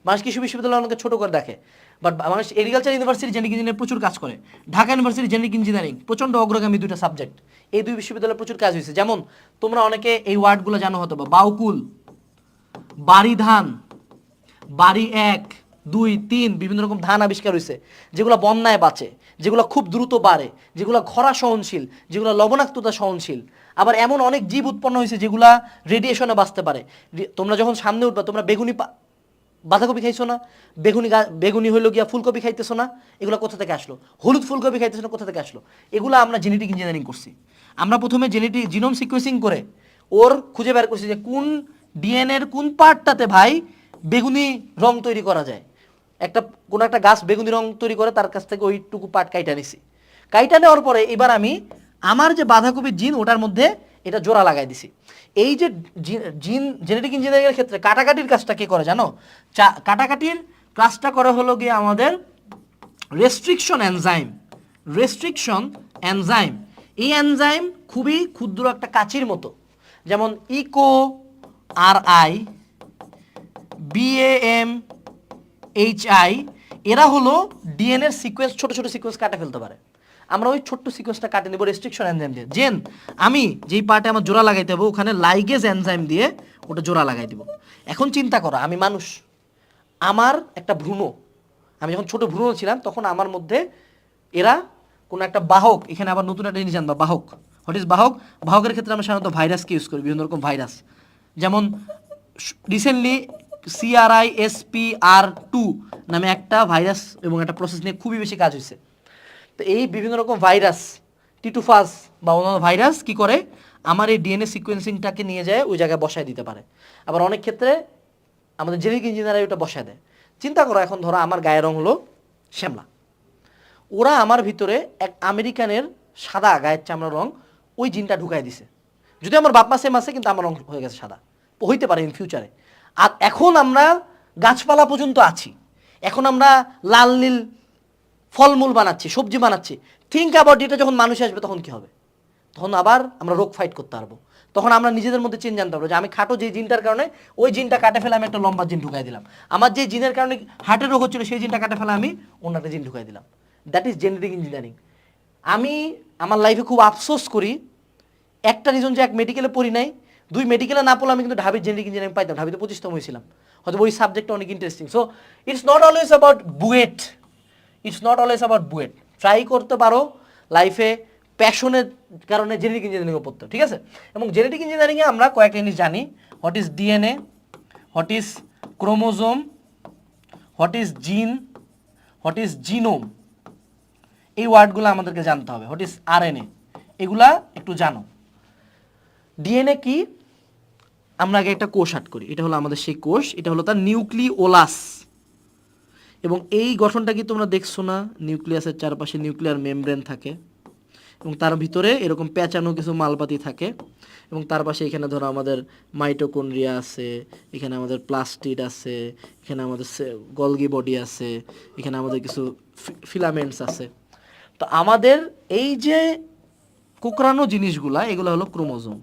বাংলাদেশ কৃষি বিশ্ববিদ্যালয় অনেকে ছোট করে দেখে, but Bangladesh agriculture university genetic engineering প্রচুর কাজ করে। ঢাকা ইউনিভার্সিটি জেনেটিক ইঞ্জিনিয়ারিং প্রচণ্ড অগ্রগামী দুইটা সাবজেক্ট। এই দুই বিশ্ববিদ্যালয়ে প্রচুর কাজ হয়েছে। যেমন তোমরা অনেকে এই ওয়ার্ডগুলো জানো হতো, বা বাউকুল, বাড়ি ধান, বাড়ি 1, 2, 3 বিভিন্ন রকম ধান আবিষ্কার হয়েছে, যেগুলো বন্যায় বাঁচে, যেগুলো খুব দ্রুত বাড়ে, যেগুলো খরা সহনশীল, যেগুলো লবণাক্ততা সহনশীল। আবার এমন অনেক জীব উৎপন্ন হয়েছে যেগুলা রেডিয়েশনে বাঁচতে পারে। তোমরা যখন সামনে উঠবা, তোমরা বাঁধাকপি খাইছো না? বেগুনি হইলো গিয়া ফুলকপি খাইতেছো না? এগুলো কোথা থেকে আসলো? হলুদ ফুলকপি খাইতেছো না, কোথা থেকে আসলো? এগুলো আমরা জেনেটিক ইঞ্জিনিয়ারিং করছি। আমরা প্রথমে জেনেটিক জিনোম সিকোয়েন্সিং করে ওর খুঁজে বের করছি যে কোন ডিএনএর কোন পার্টটাতে ভাই বেগুনি রং তৈরি করা যায়। কোনো একটা গাছ বেগুনি রং তৈরি করে, তার কাছ থেকে ওইটুকু পার্ট কাইটা নিছি। কাইটা নেওয়ার পরে এবার আমি আমার যে বাঁধাকপির জিন, ওটার মধ্যে এটা জোড়া লাগাই দিছি। এই যে জিন জেনেটিক ইঞ্জিনিয়ারিংয়ের ক্ষেত্রে কাটাকাটির কাজটা কে করে জানো? কাটাকাটির কাজটা করে হলো গিয়ে আমাদের রেস্ট্রিকশন এনজাইম। রেস্ট্রিকশন এনজাইম, এই এনজাইম খুবই ক্ষুদ্র একটা কাঁচির মতো। যেমন ইকো RI, BAM HI, এরা হলো ডিএনএর সিকোয়েন্স, ছোট ছোট সিকোয়েন্স কাটে ফেলতে পারে। আমরা ওই ছোট্ট সিকোয়েন্সটা কাটে নেব রেস্ট্রিকশন এনজাইম দিয়ে। যেন আমি যেই পার্টে আমার জোড়া লাগাইতে হবে, ওখানে লাইগেজ এনজাইম দিয়ে ওটা জোড়া লাগাই দিব। এখন চিন্তা করো, আমি মানুষ, আমার একটা ভ্রূণ, আমি যখন ছোট ভ্রূণ ছিলাম তখন আমার মধ্যে এরা কোনো একটা বাহক, এখানে আবার নতুন একটা জিনিস জানবা, বাহক। হোয়াট ইজ বাহক? বাহকের ক্ষেত্রে আমরা সাধারণত ভাইরাসকে ইউজ করি, বিভিন্ন রকম ভাইরাস। যেমন রিসেন্টলি CRISPR2 নামে একটা ভাইরাস এবং একটা প্রসেস নিয়ে খুবই বেশি কাজ হয়েছে। তো এই বিভিন্ন রকম ভাইরাস, টিটুফাস বা অন্যান্য ভাইরাস কি করে, আমার এই ডিএনএ সিকোয়েন্সিংটাকে নিয়ে যায় ওই জায়গায় বসায় দিতে পারে। আবার অনেক ক্ষেত্রে আমাদের জেনেটিক ইঞ্জিনিয়ার ওটা বসায় দেয়। চিন্তা করো, এখন ধরো আমার গায়ের রং হলো শ্যামলা, ওরা আমার ভিতরে এক আমেরিকানের সাদা গায়ের চামড়ার রং, ওই জিনটা ঢুকাই দিছে। যদি আমার বাপ মা সেম আছে, কিন্তু আমার রং হয়ে গেছে সাদা, হইতে পারে ইন ফিউচারে। আর এখন আমরা গাছপালা পর্যন্ত আছি, এখন আমরা লাল নীল ফলমূল বানাচ্ছি, সবজি বানাচ্ছি। থিঙ্ক অ্যাবাউট এটা, যখন মানুষ আসবে তখন কি হবে? তখন আবার আমরা রোগ ফাইট করতে পারবো। তখন আমরা নিজেদের মধ্যে চেঞ্জ জানতে পারবো যে আমি খাটো যে জিনটার কারণে ওই জিনটা কাটে ফেলে আমি একটা লম্বা জিন ঢুকাই দিলাম। আমার যে জিনের কারণে হার্টের রোগ হচ্ছিল, সেই জিনটা কাটে ফেলে আমি অন্য একটা জিন ঢুকাই দিলাম। That is genetic engineering. আমি আমার লাইফে খুব আফসোস করি, একটা রিজন যে এক মেডিকেলে পড়ি নাই, 2 মেডিকেলে না পড়লে আমি কিন্তু ঢাবির জেনেটিক ইঞ্জিনিয়ারিং পাইতাম। ঢাবিতে 25তম হয়েছিলাম, হয়তো ওই সাবজেক্টটা অনেক interesting. So it's not always about BUET, it's not always about BUET. Try করতে পারো লাইফে প্যাশনের কারণে জেনেটিক ইঞ্জিনিয়ারিংও পড়তে, ঠিক আছে? এবং জেনেটিক ইঞ্জিনিয়ারিংয়ে আমরা কয়েকটা জিনিস জানি। What is DNA, what is chromosome, what is জিন, হোয়াট ইজ জিনোম, এই ওয়ার্ডগুলো আমাদেরকে জানতে হবে। হোয়াট ইজ RNA, এগুলা একটু জানো। ডিএনএ কি? আমরা আগে একটা কোষ আট করি, এটা হলো আমাদের সেই কোষ, এটা হলো তার নিউক্লিওলাস। এবং এই গঠনটা কি তোমরা দেখছো না? নিউক্লিয়াসের চারপাশে নিউক্লিয়ার মেমব্রেন থাকে, এবং তার ভিতরে এরকম পেঁচানো কিছু মালপাতি থাকে, এবং তার পাশে এখানে ধরো আমাদের মাইটোকন্ড্রিয়া আছে, এখানে আমাদের প্লাস্টিড আছে, এখানে আমাদের গলগি বডি আছে, এখানে আমাদের কিছু ফিলামেন্টস আছে। তো আমাদের এই যে কোঁকড়ানো জিনিসগুলা, এগুলো হলো ক্রোমোজোম।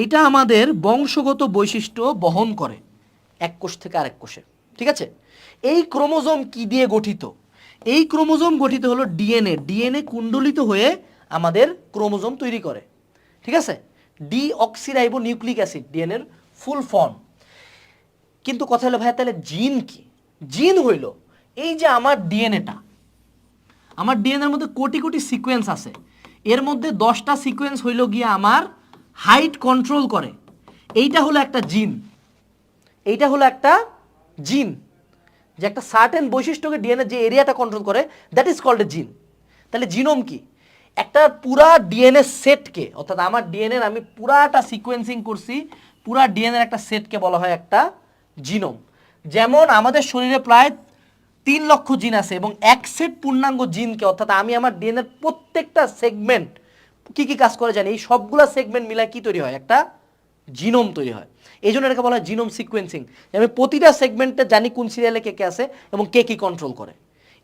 এইটা আমাদের বংশগত বৈশিষ্ট্য বহন করে এক কোষ থেকে আরেক কোষে, ঠিক আছে? এই ক্রোমোজোম কি দিয়ে গঠিত? এই ক্রোমোজোম গঠিত হলো ডিএনএ। ডিএনএ কুণ্ডলিত হয়ে আমাদের ক্রোমোজোম তৈরি করে, ঠিক আছে? ডিঅক্সিরাইবো নিউক্লিক অ্যাসিড, ডিএনএর ফুল ফর্ম। কিন্তু কথা হলো ভাইয়া, তাহলে জিন কি? জিন হইল এই যে আমার ডিএনএটা, আমার ডিএনএর মধ্যে কোটি কোটি সিকোয়েন্স আছে, এর মধ্যে 10টা সিকোয়েন্স হইল গিয়ে আমার হাইট কন্ট্রোল করে, এইটা হলো একটা জিন। এইটা হলো একটা জিন, যে একটা সার্টেন বৈশিষ্ট্যকে ডিএনএ যে এরিয়াটা কন্ট্রোল করে, দ্যাট ইজ কল্ড এ জিন। তাহলে জিনোম কি? একটা পুরা ডিএনএ সেটকে, অর্থাৎ আমার ডিএনএর আমি পুরাটা সিকোয়েন্সিং করছি, পুরা ডিএনএর একটা সেটকে বলা হয় একটা জিনোম। যেমন আমাদের শরীরে প্রায় 3 লক্ষ জিন আছে এবং এক সেট পূর্ণাঙ্গ জিনকে, অর্থাৎ আমি আমার ডিএনএর প্রত্যেকটা সেগমেন্ট কি কি কাজ করে জানি, এই সবগুলা সেগমেন্ট মিলায় কি তৈরি হয়? একটা জিনোম তৈরি হয়। এই জন্য এটাকে বলা হয় জিনোম সিকোয়েন্সিং। আমি প্রতিটা সেগমেন্টে জানি কোন সিরিয়ালে কে কে আছে এবং কে কি কন্ট্রোল করে।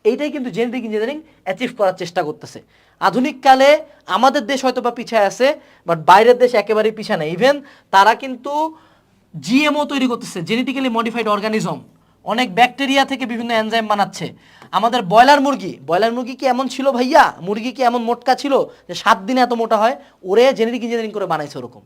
এইটাই কিন্তু জেনেটিক ইঞ্জিনিয়ারিং অ্যাচিভ করার চেষ্টা করতেছে। আধুনিককালে আমাদের দেশ হয়তো বা পিছায় আছে, বাট বাইরের দেশ একেবারেই পিছায় না। ইভেন তারা কিন্তু জিএমও তৈরি করতেছে, জেনেটিক্যালি মডিফাইড অর্গানিজম। অনেক ব্যাকটেরিয়া থেকে বিভিন্ন এনজাইম বানাচ্ছে। আমাদের ব্রয়লার মুরগি কি এমন ছিল ভাইয়া? মুরগি কি এমন মোটকা ছিল যে 7 দিনে এত মোটা হয়? ওরে জেনেটিক ইঞ্জিনিয়ারিং করে বানাইছে ওরকম।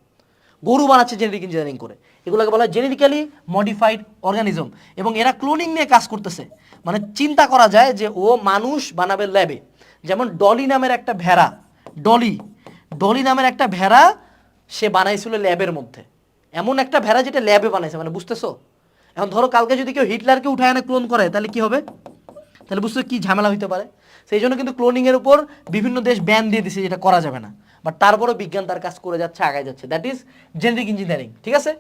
গরু বানাচ্ছে জেনেটিক ইঞ্জিনিয়ারিং করে, এগুলোকে বলা হয় জেনেটিক্যালি মডিফাইড অর্গানিজম। এবং এরা ক্লোনিং নিয়ে কাজ করতেছে। মানে চিন্তা করা যায় যে ও মানুষ বানাবে ল্যাবে। যেমন ডলি নামের একটা ভেড়া, ডলি নামের একটা ভেড়া সে বানাইছিল ল্যাবের মধ্যে। এমন একটা ভেড়া যেটা ল্যাবে বানাইছে, মানে বুঝতেছো? এখন ধরো কালকে যদি কেউ হিটলারকে উঠায় এনে ক্লোন করে, তাহলে কি হবে? তাহলে বুঝতে কি ঝামেলা হইতে পারে। সেই জন্য কিন্তু ক্লোনিংয়ের উপর বিভিন্ন দেশ ব্যান দিয়ে দিছে, যেটা করা যাবে না। বাট তারপরেও বিজ্ঞান তার কাজ করে যাচ্ছে, আগায় যাচ্ছে। দ্যাট ইজ জেনেটিক ইঞ্জিনিয়ারিং, ঠিক আছে?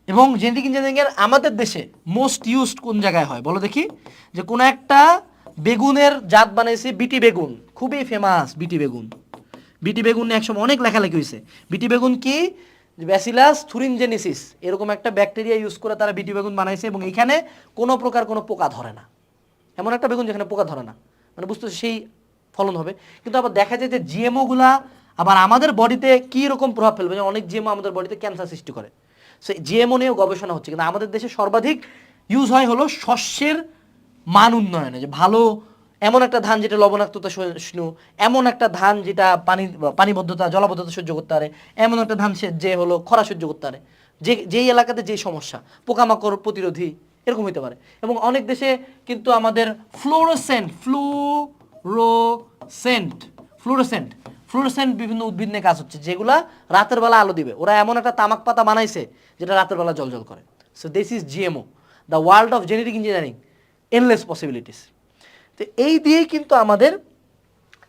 এবং জেনেটিক ইঞ্জিনিয়ারিংয়ের আমাদের দেশে মোস্ট ইউজড কোন জায়গায় হয় বলো দেখি? যে কোনো একটা বেগুনের জাত বানাইছে বিটি বেগুন, খুবই ফেমাস বিটি বেগুন। বিটি বেগুন নিয়ে একসময় অনেক লেখালেখি হয়েছে। বিটি বেগুন কি? ব্যাসিলাস থুরিনজেনিসিস এরকম একটা ব্যাকটেরিয়া ইউজ করে তারা বিটি বেগুন বানাইছে, এবং এখানে কোনো প্রকার কোনো পোকা ধরে না। এমন একটা বেগুন যেখানে পোকা ধরে না, মানে বুঝতেছে সেই ফলন হবে। কিন্তু আবার দেখা যায় যে জিএমওগুলা আবার আমাদের বডিতে কী রকম প্রভাব ফেলবে। যে অনেক জিএমও আমাদের বডিতে ক্যান্সার সৃষ্টি করে। সো জিএমও নিয়েও গবেষণা হচ্ছে, কিন্তু আমাদের দেশে সর্বাধিক ইউজ হয় হলো শস্যের মান উন্নয়নে। যে ভালো এমন একটা ধান যেটা লবণাক্ততা সহিষ্ণু, এমন একটা ধান যেটা পানিবদ্ধতা জলাবদ্ধতা সহ্য করতে পারে, এমন একটা ধান যে হলো খরা সহ্য করতে পারে, যেই এলাকাতে যেই সমস্যা, পোকামাকড় প্রতিরোধী, এরকম হতে পারে। এবং অনেক দেশে কিন্তু আমাদের ফ্লোরোসেন্ট বিভিন্ন উদ্ভিদ নিয়ে কাজ হচ্ছে, যেগুলা রাতের বেলা আলো দিবে। ওরা এমন একটা তামাক পাতা বানাইছে যেটা রাতের বেলা জল করে। So this is GMO, the world of genetic engineering, endless possibilities. তো এই দিয়েই কিন্তু আমাদের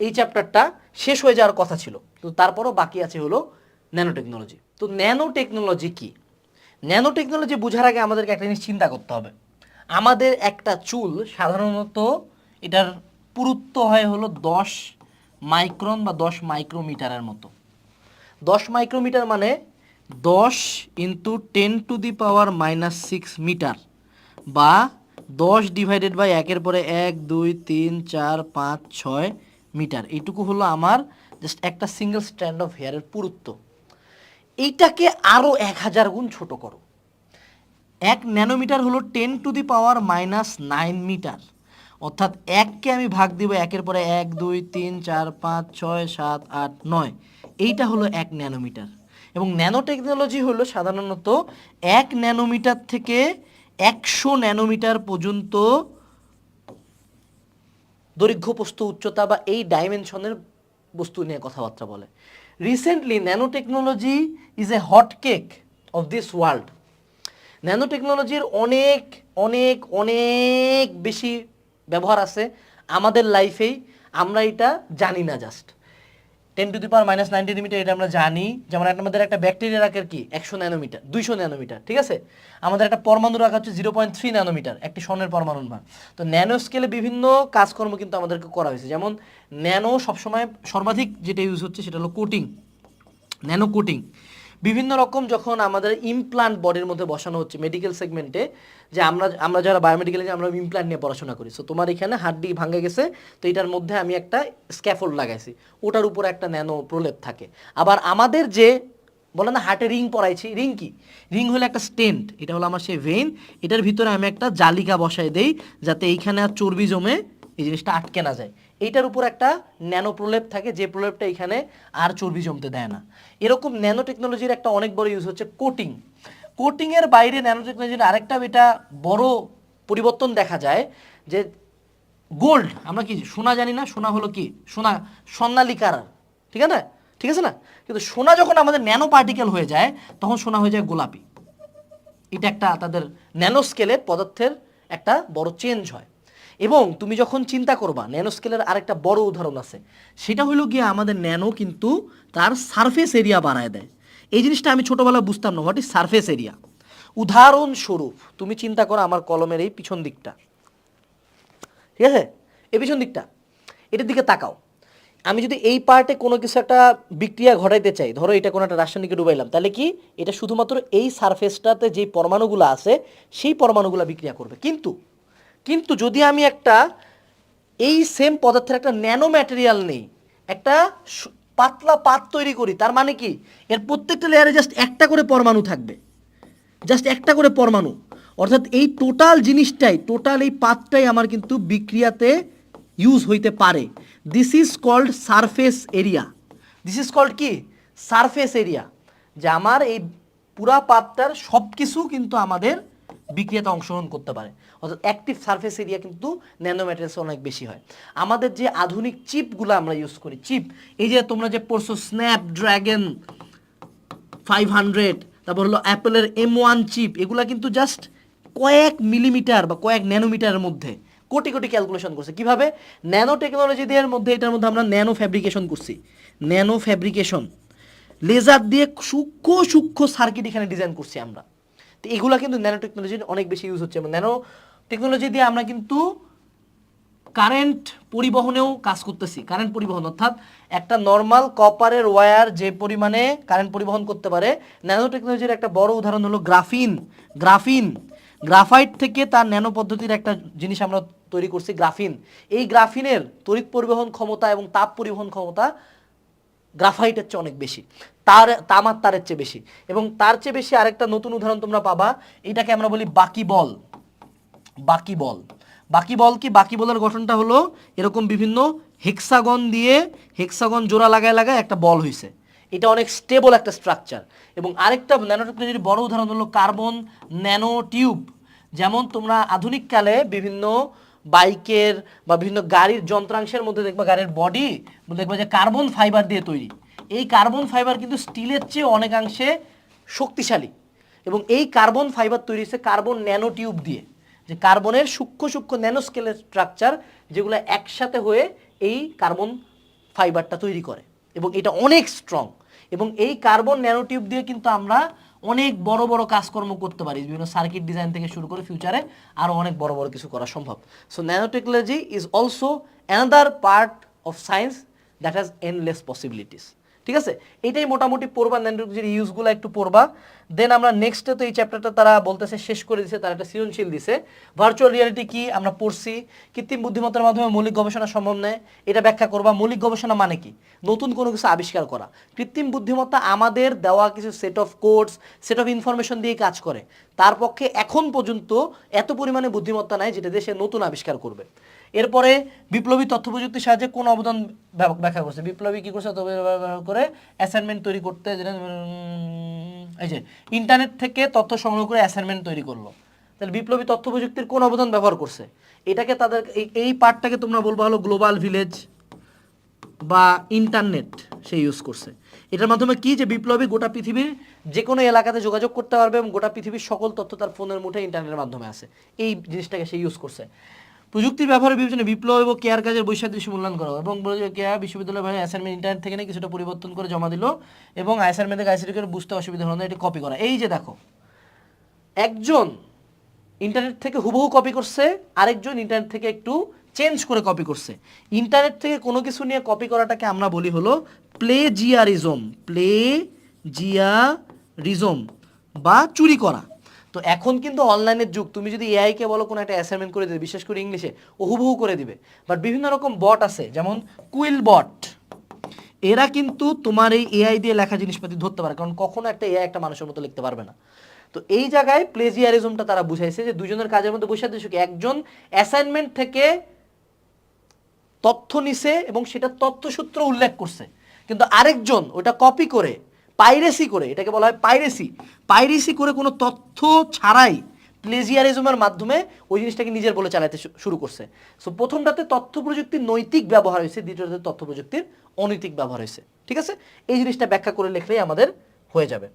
এই চ্যাপ্টারটা শেষ হয়ে যাওয়ার কথা ছিল, তো তারপরও বাকি আছে হলো ন্যানো টেকনোলজি। তো ন্যানো টেকনোলজি কি? ন্যানো টেকনোলজি বোঝার আগে আমাদেরকে একটা জিনিস চিন্তা করতে হবে। আমাদের একটা চুল সাধারণত এটার পুরুত্ব হয় হলো 10 মাইক্রন বা 10 মাইক্রোমিটারের মতো। 10 মাইক্রোমিটার মানে 10 ইন্টু 10⁻⁻6 মিটার, বা 10 ডিভাইডেড বাই 1-এর পরে 1 2 3 4 5 6 মিটার। এইটুকু হলো আমার জাস্ট একটা সিঙ্গেল স্ট্র্যান্ড অফ হেয়ারের পুরুত্ব। এইটাকে আরও 1000 গুণ ছোট করো। 1 ন্যানোমিটার হলো 10⁻⁹ মিটার। অর্থাৎ 1কে আমি ভাগ দিব 1-এর পরে 1 2 3 4 5 6 7 8 9, এইটা হলো 1 ন্যানোমিটার। এবং ন্যানো টেকনোলজি হলো সাধারণত 1 ন্যানোমিটার থেকে 100 ন্যানোমিটার পর্যন্ত দৈর্ঘ্য প্রস্থ উচ্চতা বা এই ডাইমেনশনের বস্তু নিয়ে কথাবার্তা বলে। Recently nano technology is a hot cake of this world. Nano টেকনোলজির অনেক অনেক অনেক বেশি ব্যবহার আছে আমাদের লাইফেই, আমরা এটা জানি না। জাস্ট 10⁻⁻90 মিটার এটা আমরা জানি। যেমন আমাদের একটা ব্যাকটেরিয়ার আকার কি 100 ন্যানোমিটার, 200 ন্যানোমিটার, ঠিক আছে? আমাদের একটা পরমাণুর আকার হচ্ছে 0.3 ন্যানোমিটার, একটি স্বর্ণের পরমাণুর মান। তো ন্যানো স্কেলে বিভিন্ন কাজকর্ম কিন্তু আমাদেরকে করা হয়েছে। যেমন ন্যানো সবসময় সর্বাধিক যেটা ইউজ হচ্ছে সেটা হলো কোটিং, ন্যানো কোটিং। বিভিন্ন রকম যখন আমাদের ইমপ্লান্ট বডির মধ্যে বসানো হচ্ছে মেডিকেল সেগমেন্টে, যে আমরা যারা বায়োমেডিক্যালে আমরা ইমপ্লান্ট নিয়ে পড়াশোনা করি। সো তোমার এখানে হাড্ডি ভাঙে গেছে, তো এটার মধ্যে আমি একটা স্ক্যাফোল্ড লাগাইছি, ওটার উপর একটা ন্যানো প্রলেপ থাকে। আবার আমাদের যে বলে না হার্টে রিং পরাইছি, রিং কি? রিং হলো একটা স্টেন্ট, এটা হলো আমার সেই ভেইন, এটার ভিতরে আমি একটা জালিকা বসাই দেই যাতে এইখানে আর চর্বি জমে এই জিনিসটা আটকে না যায়। এইটার উপর একটা ন্যানো প্রলেপ থাকে, যে প্রলেপটা এখানে আর চর্বি জমতে দেয় না। এরকম ন্যানো টেকনোলজির একটা অনেক বড় ইউজ হচ্ছে কোটিং। কোটিংয়ের বাইরে ন্যানো টেকনোলজির আরেকটা এটা বড় পরিবর্তন দেখা যায়, যে গোল্ড, আমরা কি সোনা জানি না, সোনা হলো কি, সোনা স্বর্ণালী কালার, ঠিক আছে না, ঠিক আছে না, কিন্তু সোনা যখন আমাদের ন্যানো পার্টিকেল হয়ে যায় তখন সোনা হয়ে যায় গোলাপি। এটা একটা তাদের ন্যানো স্কেলে পদার্থের একটা বড় চেঞ্জ হয়। এবং তুমি যখন চিন্তা করবা ন্যানো স্কেলের আরেকটা বড় উদাহরণ আছে, সেটা হলো গিয়ে আমাদের ন্যানো কিন্তু তার সারফেস এরিয়া বাড়ায় দেয়। এই জিনিসটা আমি ছোটোবেলায় বুঝতাম না, হোয়াট ইজ সারফেস এরিয়া। উদাহরণস্বরূপ তুমি চিন্তা করো আমার কলমের এই পিছন দিকটা, ঠিক আছে, এই পিছন দিকটা, এটার দিকে তাকাও। আমি যদি এই পার্টে কোনো কিছু একটা বিক্রিয়া ঘটাইতে চাই, ধরো এটা কোনো একটা রাসায়নিকে ডুবাইলাম, তাহলে কি এটা শুধুমাত্র এই সারফেসটাতে যে পরমাণুগুলো আছে সেই পরমাণুগুলো বিক্রিয়া করবে। কিন্তু কিন্তু যদি আমি একটা এই সেম পদার্থের একটা ন্যানো ম্যাটেরিয়াল নেই, একটা পাতলা পাত তৈরি করি, তার মানে কি এর প্রত্যেকটা লেয়ারে জাস্ট একটা করে পরমাণু থাকবে, জাস্ট একটা করে পরমাণু, অর্থাৎ এই টোটাল জিনিসটাই, টোটাল এই পাতটাই আমার কিন্তু বিক্রিয়াতে ইউজ হইতে পারে। This is called surface area. This is called কি, সারফেস এরিয়া, যে আমার এই পুরা পাতটার সব কিছু কিন্তু আমাদের বিক্রিয়াতে অংশগ্রহণ করতে পারে। অর্থাৎ অ্যাক্টিভ সারফেস এরিয়া কিন্তু ন্যানো ম্যাটেরিয়ালস অনেক বেশি হয়। আমাদের যে আধুনিক চিপগুলো আমরা ইউজ করি, চিপ, এই যে তোমরা যে পড়ছো স্ন্যাপড্রাগন 500, তারপর হলো অ্যাপেলের M1 চিপ, এগুলা কিন্তু জাস্ট কয়েক মিলিমিটার বা কয়েক ন্যানোমিটারের মধ্যে কোটি কোটি ক্যালকুলেশন করছে। কিভাবে? ন্যানো টেকনোলজি দিয়ে মধ্যে, এটার মধ্যে আমরা ন্যানো ফ্যাব্রিকেশন করছি, ন্যানো ফ্যাব্রিকেশন, লেজার দিয়ে সূক্ষ্ম সূক্ষ্ম সার্কিট এখানে ডিজাইন করছি আমরা। তো এগুলা কিন্তু ন্যানো টেকনোলজির অনেক বেশি ইউজ হচ্ছে। ন্যানো টেকনোলজি দিয়ে আমরা কিন্তু কারেন্ট পরিবহনেও কাজ করতেছি। কারেন্ট পরিবহন অর্থাৎ একটা নর্মাল কপারের ওয়্যার যে পরিমাণে কারেন্ট পরিবহন করতে পারে, ন্যানো টেকনোলজির একটা বড় উদাহরণ হলো গ্রাফিন। গ্রাফিন, গ্রাফাইট থেকে তার ন্যানো পদ্ধতির একটা জিনিস আমরা তৈরি করছি, গ্রাফিন। এই গ্রাফিনের তড়িৎ পরিবহন ক্ষমতা এবং তাপ পরিবহন ক্ষমতা গ্রাফাইটের চেয়ে অনেক বেশি, তামার তারের চেয়ে বেশি। এবং তার চেয়ে বেশি আরেকটা নতুন উদাহরণ তোমরা পাবা, এটাকে আমরা বলি বাকিবল। বাকিবল, বাকিবল কি, বাকিবলের গঠনটা হলো এরকম বিভিন্ন হেক্সাগন দিয়ে, হেক্সাগন জোড়া লাগায় লাগায় একটা বল হয়েছে। এটা অনেক স্টেবল একটা স্ট্রাকচার। এবং আরেকটা ন্যানো টেকনোলজির বড় উদাহরণ হলো কার্বন ন্যানো টিউব। যেমন তোমরা আধুনিককালে বিভিন্ন বাইকের বা বিভিন্ন গাড়ির যন্ত্রাংশের মধ্যে দেখবা, গাড়ির বডি দেখবা যে কার্বন ফাইবার দিয়ে তৈরি। এই কার্বন ফাইবার কিন্তু স্টিলের চেয়ে অনেকাংশে শক্তিশালী। এবং এই কার্বন ফাইবার তৈরি হচ্ছে কার্বন ন্যানো টিউব দিয়ে, যে কার্বনের সূক্ষ্ম সূক্ষ্ম ন্যানো স্কেলের স্ট্রাকচার যেগুলো একসাথে হয়ে এই কার্বন ফাইবারটা তৈরি করে। এবং এটা অনেক স্ট্রং। এবং এই কার্বন ন্যানো টিউব দিয়ে কিন্তু আমরা অনেক বড় বড় কাজকর্ম করতে পারি, বিভিন্ন সার্কিট ডিজাইন থেকে শুরু করে ফিউচারে আরও অনেক বড় বড় কিছু করা সম্ভব। So nano technology is also another part of science that has endless possibilities. ঠিক আছে, এটাই মোটামুটি পড়বা, ন্যানো টেকনোলজির ইউজগুলো একটু পড়বা। দেন আমরা নেক্সটে তো এই চ্যাপ্টারটা তারা বলতেছে শেষ করে দিছে, তারা একটা সৃজনশীল দিছে। ভার্চুয়াল রিয়ালিটি কি আমরা পড়ছি, কৃত্রিম বুদ্ধিমত্তার মাধ্যমে মৌলিক গবেষণা সম্ভব নয়, এটা ব্যাখ্যা করবা। মৌলিক গবেষণা মানে কি, নতুন কোনো কিছু আবিষ্কার করা। কৃত্রিম বুদ্ধিমত্তা আমাদের দেওয়া কিছু set of codes, set of information দিয়ে কাজ করে। তার পক্ষে এখন পর্যন্ত এত পরিমাণে বুদ্ধিমত্তা নাই যেটা দেশে নতুন আবিষ্কার করবে। এরপরে বিপ্লবী তথ্য প্রযুক্তির সাহায্যে কোন অবদান ব্যাখ্যা করছে। বিপ্লবী কি করছে, ব্যবহার করে অ্যাসাইনমেন্ট তৈরি করতে, যেটা এই যে ইন্টারনেট থেকে তথ্য সংগ্রহ করে অ্যাসাইনমেন্ট তৈরি করলো। তাহলে বিপ্লবী তথ্য প্রযুক্তির কোন অবদান ব্যবহার করছে, এটাকে তাদের এই পার্টটাকে তোমরা বলবা হলো গ্লোবাল ভিলেজ বা ইন্টারনেট সে ইউজ করছে। এটার মাধ্যমে কি, যে বিপ্লবী গোটা পৃথিবীর যে কোনো এলাকাতে যোগাযোগ করতে পারবে এবং গোটা পৃথিবীর সকল তথ্য তার ফোনের মুঠে ইন্টারনেটের মাধ্যমে আছে। এই জিনিসটাকে সে ইউজ করছে। প্রযুক্তির ব্যবহারের বিবেচনা বিপ্লব এবং কেয়ার কাজের বৈসাদৃশ্য মূল্যায়ন করা এবং কেয়ার বিশ্ববিদ্যালয় অ্যাসাইনমেন্ট ইন্টারনেট থেকে কিছুটা পরিবর্তন করে জমা দিল এবং অ্যাসাইনমেন্টে আইসিটি করে বুঝতে অসুবিধা হলো না, এটি কপি করা। এই যে দেখো, একজন ইন্টারনেট থেকে হুবহু কপি করছে, আরেকজন ইন্টারনেট থেকে একটু চেঞ্জ করে কপি করছে। ইন্টারনেট থেকে কোনো কিছু নিয়ে কপি করাটাকে আমরা বলি হলো প্লেজিয়ারিজম, প্লেজিয়ারিজম বা চুরি করা। তো এখন কিন্তু অনলাইনের যুগ, তুমি যদি এআইকে বলো কোনো একটা অ্যাসাইনমেন্ট করে দিবে, বিশেষ করে ইংলিশে, ও হুবহু করে দিবে। বাট বিভিন্ন রকম বট আছে, যেমন কুইল বট, এরা কিন্তু তোমার এই এআই দিয়ে লেখা জিনিসপাতি ধরতে পারে, কারণ কখনো একটা এআই একটা মানুষের মতো লিখতে পারবে না। তো এই জায়গায় প্লেজিয়ারিজমটা তারা বুঝাইছে যে দুজনের কাজের মধ্যে বৈসাদৃশ্য কি, একজন অ্যাসাইনমেন্ট থেকে তথ্য নিছে এবং সেটা তথ্যসূত্র উল্লেখ করছে, কিন্তু আরেকজন ওটা কপি করে পাইরেসি করে, এটাকে বলা হয় পাইরেসি, পাইরেসি করে কোনো তথ্য ছাড়াই প্লেজিয়ারিজমের মাধ্যমে ওই জিনিসটাকে নিজের বলে চালাতে শুরু করছে। সো প্রথমটাতে তথ্য প্রযুক্তির নৈতিক ব্যবহার হয়েছে, দ্বিতীয়টাতে তথ্য প্রযুক্তির অনৈতিক ব্যবহার হয়েছে। ঠিক আছে, এই জিনিসটা ব্যাখ্যা করে লিখলেই আমাদের হয়ে যাবে।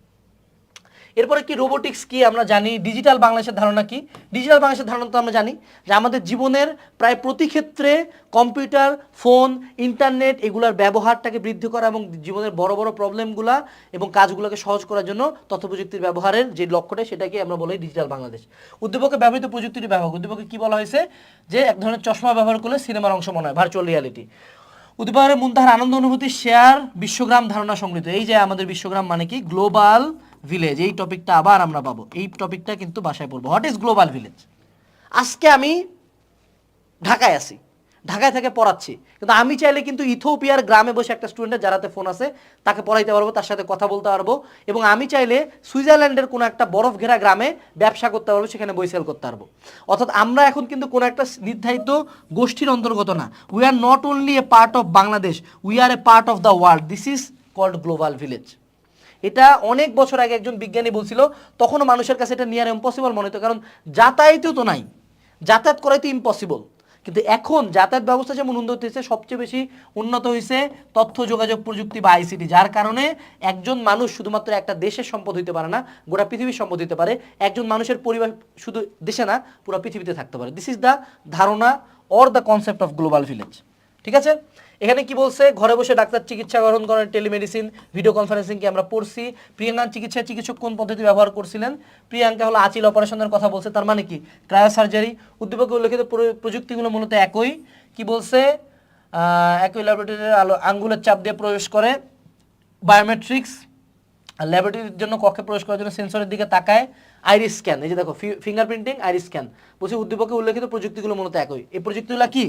এরপরে কি রোবোটিক্স কি আমরা জানি, ডিজিটাল বাংলাদেশের ধারণা কি? ডিজিটাল বাংলাদেশের ধারণা তো আমরা জানি যে আমাদের জীবনের প্রায় প্রতি ক্ষেত্রে কম্পিউটার, ফোন, ইন্টারনেট এগুলোর ব্যবহারটাকে বৃদ্ধি করা এবং জীবনের বড় বড় প্রবলেমগুলা এবং কাজগুলোকে সহজ করার জন্য তথ্য প্রযুক্তির ব্যবহারের যে লক্ষ্যটা সেটাকে আমরা বলি ডিজিটাল বাংলাদেশ। উদ্দীপকে ব্যবহৃত প্রযুক্তির ব্যবহার, উদ্দীপকে কি বলা হয়েছে যে এক ধরনের চশমা ব্যবহার করলে সিনেমার অংশ মনে হয়, ভার্চুয়াল রিয়ালিটি। উদ্দীপকের মুনতাহার আনন্দ অনুভূতি শেয়ার বিশ্বগ্রাম ধারণা সংগৃহীত। এই যে আমাদের বিশ্বগ্রাম মানে কি, গ্লোবাল ভিলেজ। এই টপিকটা আবার আমরা পাবো, এই টপিকটা কিন্তু বাসায় পড়বো। What is global village? আজকে আমি ঢাকায় আছি, ঢাকায় থেকে পড়াচ্ছি, কিন্তু আমি চাইলে কিন্তু ইথিওপিয়ার গ্রামে বসে একটা স্টুডেন্টের যারাতে ফোন আছে তাকে পড়াইতে পারবো, তার সাথে কথা বলতে পারবো, এবং আমি চাইলে সুইজারল্যান্ডের কোনো একটা বরফ ঘেরা গ্রামে ব্যবসা করতে পারবো, সেখানে বই সেল করতে পারবো। অর্থাৎ আমরা এখন কিন্তু কোনো একটা নির্ধারিত গোষ্ঠীর অন্তর্গত না। We are not only a part of Bangladesh, we are a part of the world. This is called global village. এটা অনেক বছর আগে একজন বিজ্ঞানী বলছিল, তখনও মানুষের কাছে এটা নিয়ার ইম্পসিবল মনে হতো, কারণ যাতায়াতও তো নাই, যাতায়াত করাই তো ইম্পসিবল। কিন্তু এখন যাতায়াত ব্যবস্থা যেমন উন্নত হয়েছে, সবচেয়ে বেশি উন্নত হয়েছে তথ্য যোগাযোগ প্রযুক্তি বা আইসিটি, যার কারণে একজন মানুষ শুধুমাত্র একটা দেশের সম্পদ হইতে পারে না, গোটা পৃথিবীর সম্পদ হইতে পারে। একজন মানুষের পরিবার শুধু দেশে না, পুরো পৃথিবীতে থাকতে পারে। দিস ইজ দ্য ধারণা or the concept of global village. ঠিক আছে, এখানে কি বলছে, ঘরে বসে ডাক্তার চিকিৎসা গ্রহণ করেন, টেলিমেডিসিন, ভিডিও কনফারেন্সিং কি আমরা পড়ছি। প্রিয়াঙ্কা চিকিৎসক কোন পদ্ধতি ব্যবহার করছিলেন? প্রিয়াঙ্কা হলো আঁচিল অপারেশনের কথা বলছে, তার মানে কি ক্রায়োসার্জারি। উদ্দীপকে উল্লেখিত প্রযুক্তিগুলো মূলত একই। কি বলছে, একই ল্যাবরেটরির আলো আঙ্গুলের চাপ দিয়ে প্রবেশ করে, বায়োমেট্রিক্স, ল্যাবরেটরির জন্য কক্ষে প্রবেশ করার জন্য সেন্সরের দিকে তাকায়, আইরিস স্ক্যান, এই যে দেখো ফিঙ্গারপ্রিন্টিং, আইরিস স্ক্যান। বলছি উদ্দীপকে উল্লেখিত প্রযুক্তিগুলো মূলত একই। এই প্রযুক্তিগুলো কি?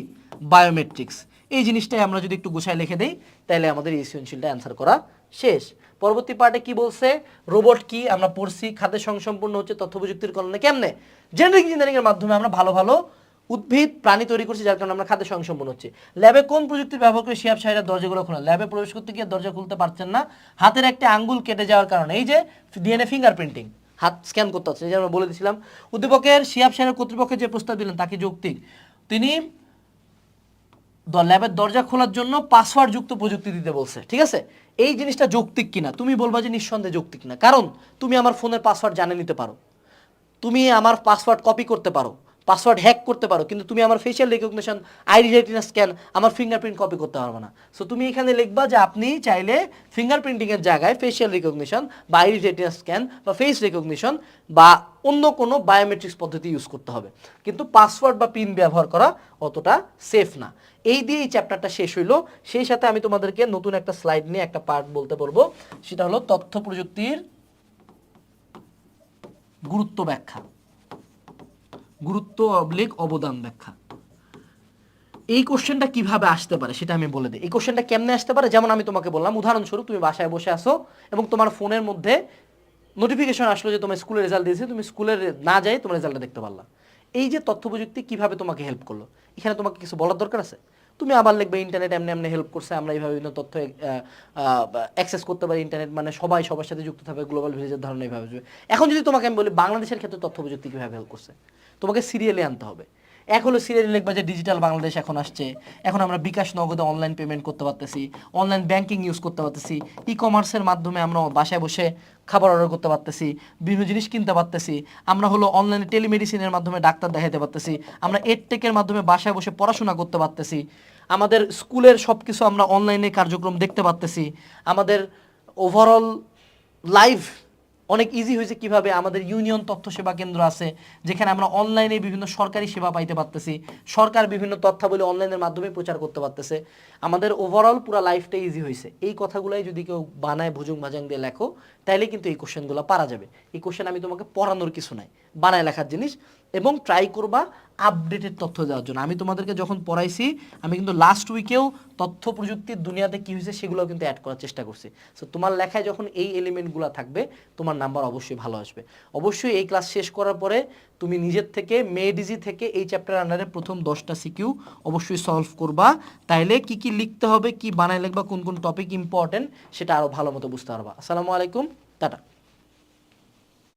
বায়োমেট্রিক্স। এই জিনিসটাই আমরা যদি একটু গোছায় লিখে দেই তাহলে আমাদের এই সৃজনশীলটা অ্যান্সার করা শেষ। পরবর্তী পার্টে কি বলছে, রোবট কি আমরা পড়ছি, খাদ্যের সংসম্পূর্ণ হচ্ছে তথ্য প্রযুক্তির কারণে কেমনে, জেনেটিক ইঞ্জিনিয়ারিং এর মাধ্যমে আমরা ভালো ভালো উদ্ভিদ প্রাণী তৈরি করছি, যার কারণে আমরা খাদ্য সংসম্পন্ন হচ্ছে। ল্যাবে কোন প্রযুক্তির ব্যবহার করে শিয়াব সাহেবের দরজাগুলো খোলা? ল্যাবে প্রবেশ করতে গিয়ে দরজা খুলতে পারছেন না, হাতের একটা আঙ্গুল কেটে যাওয়ার কারণে। এই যে ডিএনএ ফিঙ্গারপ্রিন্টিং, হাত স্ক্যান করতে হচ্ছে, যে আমরা বলে দিয়েছিলাম। উদ্দীপকের শিয়াব সাহেবের কর্তৃপক্ষের যে প্রস্তাব দিলেন তাকে যৌক্তিক। তিনি ল্যাবের দরজা খোলার জন্য পাসওয়ার্ড যুক্ত প্রযুক্তি দিতে বলছে। ঠিক আছে, এই জিনিসটা যৌক্তিক কিনা? তুমি বলবা যে নিঃসন্দেহে যৌক্তিক না, কারণ তুমি আমার ফোনের পাসওয়ার্ড জানে নিতে পারো, তুমি আমার পাসওয়ার্ড কপি করতে পারো, পাসওয়ার্ড হ্যাক করতে পারো, কিন্তু তুমি আমার ফেশিয়াল রিকগনিশন, আইরি রেটিনা স্ক্যান, আমার ফিঙ্গারপ্রিন্ট কপি করতে পারবে না। সো তুমি এখানে লিখবা যে আপনি চাইলে ফিঙ্গারপ্রিন্টিংয়ের জায়গায় ফেশিয়াল রিকগনিশন বা আইরি রেটিনা স্ক্যান বা ফেস রিকগনিশন বা অন্য কোনো বায়োমেট্রিক্স পদ্ধতি ইউজ করতে হবে, কিন্তু পাসওয়ার্ড বা পিন ব্যবহার করা অতটা সেফ না। এই দিয়ে এই চ্যাপ্টারটা শেষ হইলো। সেই সাথে আমি তোমাদেরকে নতুন একটা স্লাইড নিয়ে একটা পার্ট বলতে বলবো, সেটা হলো তথ্য প্রযুক্তির গুরুত্ব ব্যাখ্যা, গুরুত্ব অবদান ব্যাখ্যা। এই কোশ্চেনটা কিভাবে আসতে পারে সেটা আমি বলে দিই। এই কোশ্চেনটা কেমনে আসতে পারে, যেমন আমি তোমাকে বললাম, উদাহরণস্বরূপ তুমি বাসায় বসে আসো এবং তোমার ফোনের মধ্যে নোটিফিকেশন আসলো যে তোমার স্কুলের রেজাল্ট দিয়েছে, তুমি স্কুলের না যাই তোমার রেজাল্টটা দেখতে পারলা। এই যে তথ্য প্রযুক্তি কিভাবে তোমাকে হেল্প করলো, এখানে তোমাকে কিছু বলার দরকার আছে? তুমি আবার লিখবে ইন্টারনেট এমনি এমনি হেল্প করছে, আমরা এইভাবে বিভিন্ন তথ্য অ্যাক্সেস করতে পারি। ইন্টারনেট মানে সবাই সবার সাথে যুক্ত থাকবে, গ্লোবাল ভিলেজের ধারণা এইভাবে। এখন যদি তোমাকে আমি বলি বাংলাদেশের ক্ষেত্রে তথ্য প্রযুক্তি কীভাবে হেল্প করছে, তোমাকে সিরিয়ালে আনতে হবে। এক হলো সিরিয়ালি লিখবা যে ডিজিটাল বাংলাদেশ এখন আসছে, এখন আমরা বিকাশ নগদে অনলাইন পেমেন্ট করতে পারতেছি, অনলাইন ব্যাংকিং ইউজ করতে পারতেছি, ই কমার্সের মাধ্যমে আমরা বাসায় বসে খাবার অর্ডার করতে পারতেছি, বিভিন্ন জিনিস কিনতে পারতেছি, আমরা হলো অনলাইনে টেলিমেডিসিনের মাধ্যমে ডাক্তার দেখাতে পারতেছি, আমরা এডটেকের মাধ্যমে বাসায় বসে পড়াশোনা করতে পারতেছি, আমাদের স্কুলের সব কিছু আমরা অনলাইনে কার্যক্রম দেখতে পারতেছি, আমাদের ওভারঅল লাইফ অনেক ইজি হয়েছে। কিভাবে? আমাদের ইউনিয়ন তথ্য সেবা কেন্দ্র আছে, যেখানে আমরা অনলাইনে বিভিন্ন সরকারি সেবা পাইতে পারতেছি, সরকার বিভিন্ন তথ্যাবলী অনলাইনের মাধ্যমে প্রচার করতে পারতেছে, আমাদের ওভারঅল পুরো লাইফটা ইজি হয়েছে। এই কথাগুলাই যদি কেউ বানায় ভুজুং ভাজাং দিয়ে লেখো, তাইলে কিন্তু এই কোশ্চেনগুলো পারা যাবে। এই কোশ্চেন আমি তোমাকে পড়ানোর কিছু নাই, বানায় লেখার জিনিস, এবং ট্রাই করবা আপডেটেড তথ্য দেওয়ার জন্য। আমি তোমাদেরকে যখন পড়াইছি, আমি কিন্তু লাস্ট উইকেও তথ্য প্রযুক্তির দুনিয়াতে কী হয়েছে সেগুলো কিন্তু অ্যাড করার চেষ্টা করছি। সো তোমার লেখায় যখন এই এলিমেন্টগুলো থাকবে, তোমার নাম্বার অবশ্যই ভালো আসবে। অবশ্যই এই ক্লাস শেষ করার পরে তুমি নিজের থেকে মেডিজি থেকে এই চ্যাপ্টার আন্ডারে প্রথম 10টা সিকিউ অবশ্যই সলভ করবা। তাইলে কি কি লিখতে হবে, কি বানায় লিখবা, কোন কোন টপিক ইম্পর্টেন্ট, সেটা আরও ভালো মতো বুঝতে পারবা। আসসালামু আলাইকুম, টাটা।